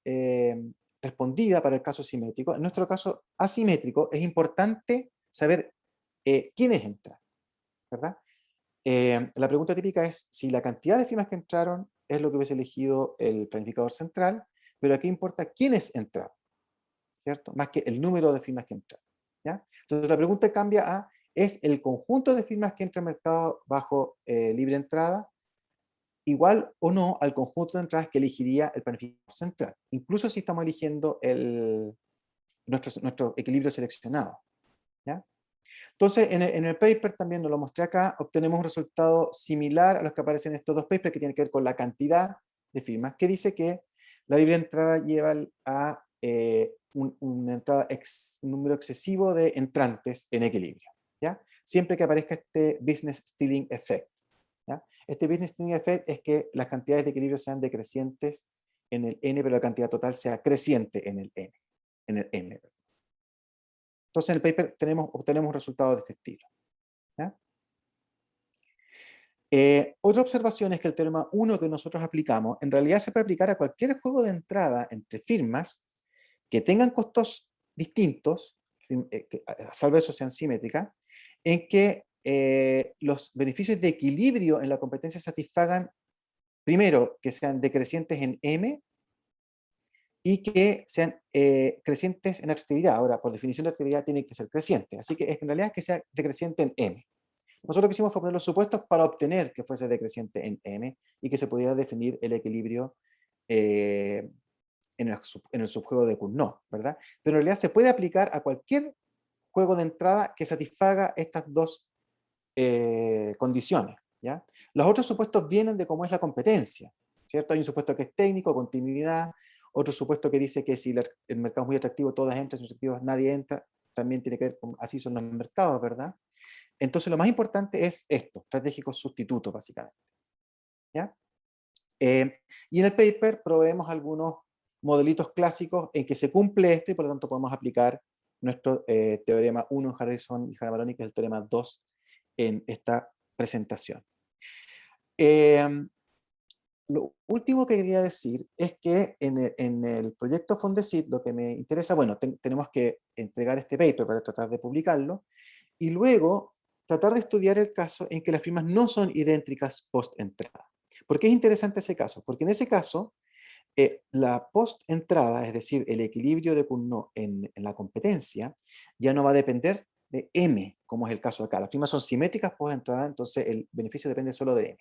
respondida para el caso simétrico. En nuestro caso asimétrico es importante saber quiénes entran, ¿verdad? La pregunta típica es si la cantidad de firmas que entraron es lo que hubiese elegido el planificador central, pero aquí importa quiénes entraron, ¿cierto? Más que el número de firmas que entraron, ¿ya? Entonces la pregunta cambia a, ¿es el conjunto de firmas que entra al mercado bajo libre entrada igual o no al conjunto de entradas que elegiría el planificador central? Incluso si estamos eligiendo nuestro equilibrio seleccionado, ¿ya? Entonces, en el paper también nos lo mostré acá, obtenemos un resultado similar a los que aparecen en estos dos papers, que tiene que ver con la cantidad de firmas, que dice que la libre entrada lleva a un número excesivo de entrantes en equilibrio, ¿ya? Siempre que aparezca este business stealing effect, ¿ya? Este business stealing effect es que las cantidades de equilibrio sean decrecientes en el n, pero la cantidad total sea creciente en el n. Entonces en el paper obtenemos resultados de este estilo, ¿ya? Otra observación es que el teorema 1 que nosotros aplicamos en realidad se puede aplicar a cualquier juego de entrada entre firmas que tengan costos distintos, salvo eso sean simétricas, en que los beneficios de equilibrio en la competencia satisfagan, primero, que sean decrecientes en M, y que sean crecientes en actividad. Ahora, por definición de actividad tiene que ser creciente, así que en realidad es que sea decreciente en M. Nosotros lo que hicimos fue poner los supuestos para obtener que fuese decreciente en M y que se pudiera definir el equilibrio en el subjuego de Cournot, ¿verdad? Pero en realidad se puede aplicar a cualquier juego de entrada que satisfaga estas dos condiciones, ¿ya? Los otros supuestos vienen de cómo es la competencia, ¿cierto? Hay un supuesto que es técnico, continuidad, otro supuesto que dice que si el mercado es muy atractivo, todas entran, si son atractivos, nadie entra, también tiene que ver con así son los mercados, ¿verdad? Entonces lo más importante es esto, estratégicos sustitutos, básicamente, ¿ya? Y en el paper proveemos algunos modelitos clásicos en que se cumple esto y por lo tanto podemos aplicar nuestro teorema 1 en Harrison y Hanabaroni, que es el teorema 2 en esta presentación. Lo último que quería decir es que en el proyecto Fondesit lo que me interesa, bueno, tenemos que entregar este paper para tratar de publicarlo, y luego tratar de estudiar el caso en que las firmas no son idénticas post-entrada. ¿Por qué es interesante ese caso? Porque en ese caso, la post-entrada, es decir, el equilibrio de Cournot en la competencia, ya no va a depender de M, como es el caso acá. Las firmas son simétricas post-entrada, entonces el beneficio depende solo de M.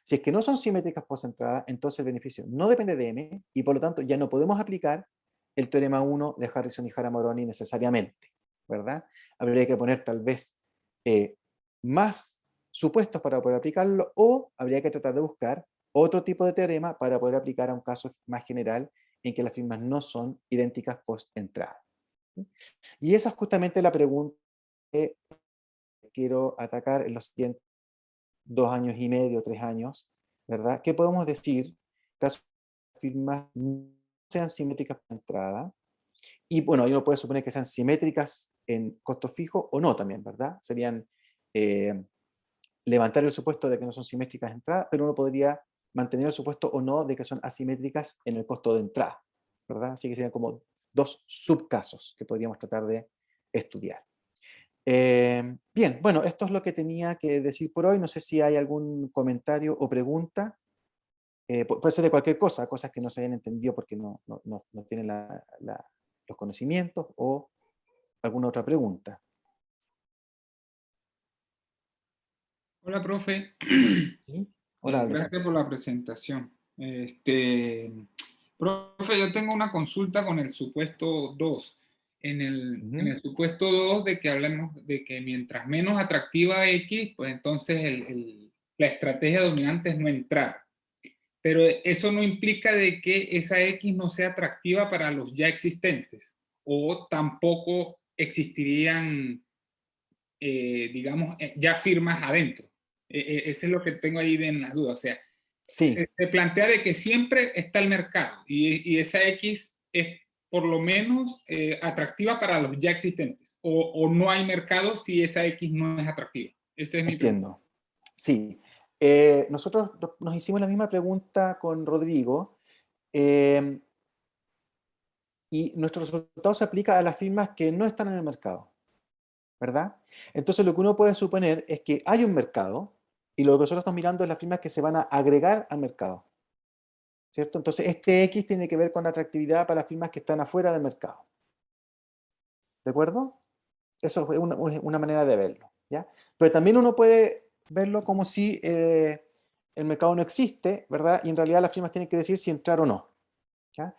Si es que no son simétricas post-entrada, entonces el beneficio no depende de M, y por lo tanto ya no podemos aplicar el teorema 1 de Harrison y Hara-Moroni necesariamente, ¿verdad? Habría que poner tal vez más supuestos para poder aplicarlo, o habría que tratar de buscar otro tipo de teorema para poder aplicar a un caso más general en que las firmas no son idénticas post-entrada. Y esa es justamente la pregunta que quiero atacar en los siguientes 2 años y medio, 3 años, ¿verdad? ¿Qué podemos decir caso las firmas no sean simétricas post-entrada? Y bueno, uno puede suponer que sean simétricas en costo fijo o no también, ¿verdad? Serían levantar el supuesto de que no son simétricas de entrada, pero uno podría mantener el supuesto o no de que son asimétricas en el costo de entrada, ¿verdad? Así que serían como dos subcasos que podríamos tratar de estudiar. Bien, bueno, esto es lo que tenía que decir por hoy. No sé si hay algún comentario o pregunta. Puede ser de cualquier cosa, cosas que no se hayan entendido porque no tienen los conocimientos, o alguna otra pregunta. Hola, profe. ¿Sí? Hola, Aldo. Gracias por la presentación. Profe, yo tengo una consulta con el supuesto 2. En el supuesto 2 de que hablemos de que mientras menos atractiva X, pues entonces la estrategia dominante es no entrar. Pero eso no implica de que esa X no sea atractiva para los ya existentes, o tampoco existirían, digamos, ya firmas adentro. Eso es lo que tengo ahí en la duda. O sea, Sí. se plantea de que siempre está el mercado y esa X es por lo menos atractiva para los ya existentes, o no hay mercado si esa X no es atractiva. Esa es mi pregunta. Entiendo. Sí. Nosotros nos hicimos la misma pregunta con Rodrigo, y nuestro resultado se aplica a las firmas que no están en el mercado, ¿verdad? Entonces lo que uno puede suponer es que hay un mercado, y lo que nosotros estamos mirando es las firmas que se van a agregar al mercado, ¿cierto? Entonces este X tiene que ver con la atractividad para las firmas que están afuera del mercado. ¿De acuerdo? Eso es una manera de verlo, ¿ya? Pero también uno puede verlo como si el mercado no existe, ¿verdad? Y en realidad las firmas tienen que decir si entrar o no, ¿ya?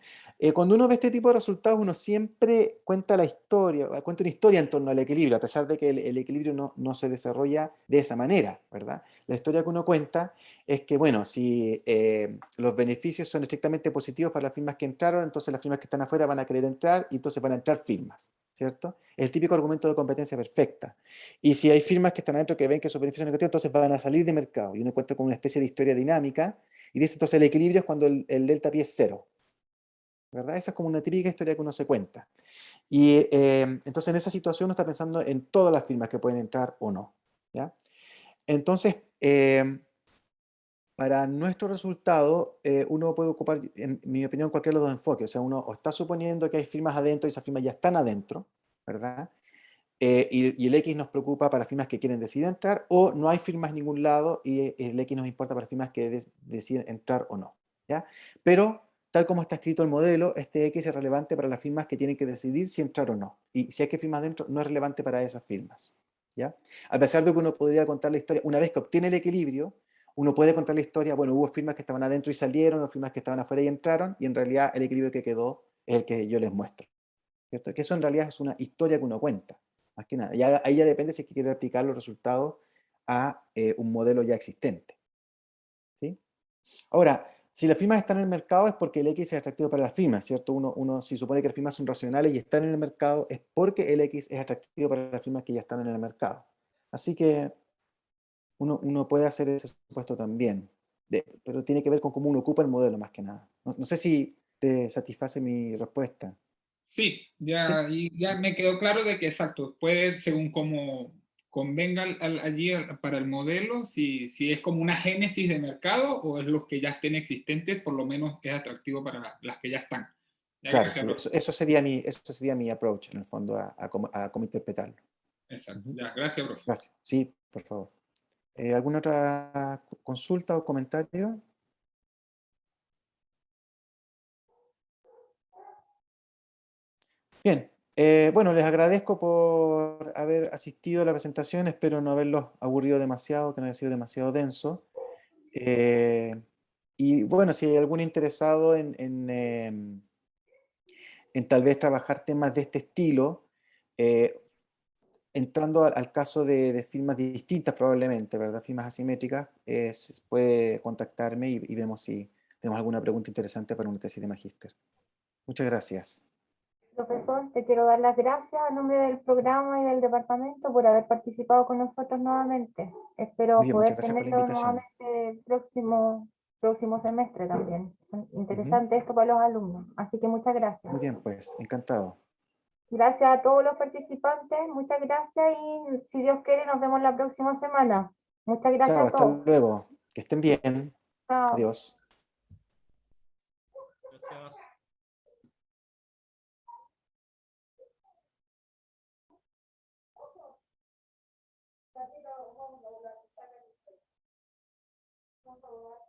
Cuando uno ve este tipo de resultados, uno siempre cuenta la historia, cuenta una historia en torno al equilibrio, a pesar de que el equilibrio no se desarrolla de esa manera, ¿verdad? La historia que uno cuenta es que, bueno, si los beneficios son estrictamente positivos para las firmas que entraron, entonces las firmas que están afuera van a querer entrar y entonces van a entrar firmas, ¿cierto? Es el típico argumento de competencia perfecta. Y si hay firmas que están adentro que ven que sus beneficios son negativos, entonces van a salir de mercado. Y uno cuenta con una especie de historia dinámica y dice entonces el equilibrio es cuando el delta pi es cero, ¿verdad? Esa es como una típica historia que uno se cuenta. Y entonces en esa situación uno está pensando en todas las firmas que pueden entrar o no, ¿ya? Entonces, para nuestro resultado, uno puede ocupar, en mi opinión, cualquiera de los dos enfoques. O sea, uno o está suponiendo que hay firmas adentro y esas firmas ya están adentro, ¿verdad? Y el X nos preocupa para firmas que quieren decidir entrar, o no hay firmas en ningún lado y el X nos importa para firmas que deciden entrar o no, ¿ya? Pero, tal como está escrito el modelo, este X es relevante para las firmas que tienen que decidir si entrar o no. Y si hay que firmas dentro, no es relevante para esas firmas, ¿ya? A pesar de que uno podría contar la historia, una vez que obtiene el equilibrio, uno puede contar la historia, bueno, hubo firmas que estaban adentro y salieron, o firmas que estaban afuera y entraron, y en realidad el equilibrio que quedó es el que yo les muestro, ¿cierto? Que eso en realidad es una historia que uno cuenta, más que nada. Ahí ya depende si quiere aplicar los resultados a un modelo ya existente, ¿sí? Ahora, si las firmas están en el mercado es porque el X es atractivo para las firmas, ¿cierto? Uno si supone que las firmas son racionales y están en el mercado, es porque el X es atractivo para las firmas que ya están en el mercado. Así que uno puede hacer ese supuesto también, pero tiene que ver con cómo uno ocupa el modelo más que nada. No sé si te satisface mi respuesta. Sí, ¿Sí? y ya me quedó claro de que exacto, puede según como convenga allí para el modelo, si es como una génesis de mercado o es los que ya estén existentes, por lo menos es atractivo para las que ya están. Ya, Claro, gracias, sí, profe. eso sería mi approach en el fondo a cómo interpretarlo. Exacto, Ujú. ya, gracias, profe. Gracias. Sí. por favor. ¿Alguna otra consulta o comentario? Bien, bueno, les agradezco por haber asistido a la presentación, espero no haberlos aburrido demasiado, que no haya sido demasiado denso. Y bueno, si hay algún interesado en tal vez trabajar temas de este estilo, eh, entrando al caso de firmas distintas probablemente, ¿verdad? Firmas asimétricas, puede contactarme y vemos si tenemos alguna pregunta interesante para una tesis de magíster. Muchas gracias. Profesor, te quiero dar las gracias a nombre del programa y del departamento por haber participado con nosotros nuevamente. Espero Muy bien, muchas poder gracias por la tenerlo invitación. nuevamente el próximo semestre también. Es Ujú. interesante esto para los alumnos. Así que muchas gracias. Muy bien, pues, encantado. Gracias a todos los participantes, muchas gracias y si Dios quiere nos vemos la próxima semana. Muchas gracias Chao, a hasta todos. luego. Que estén bien. Chao. Adiós. Gracias. Por favor.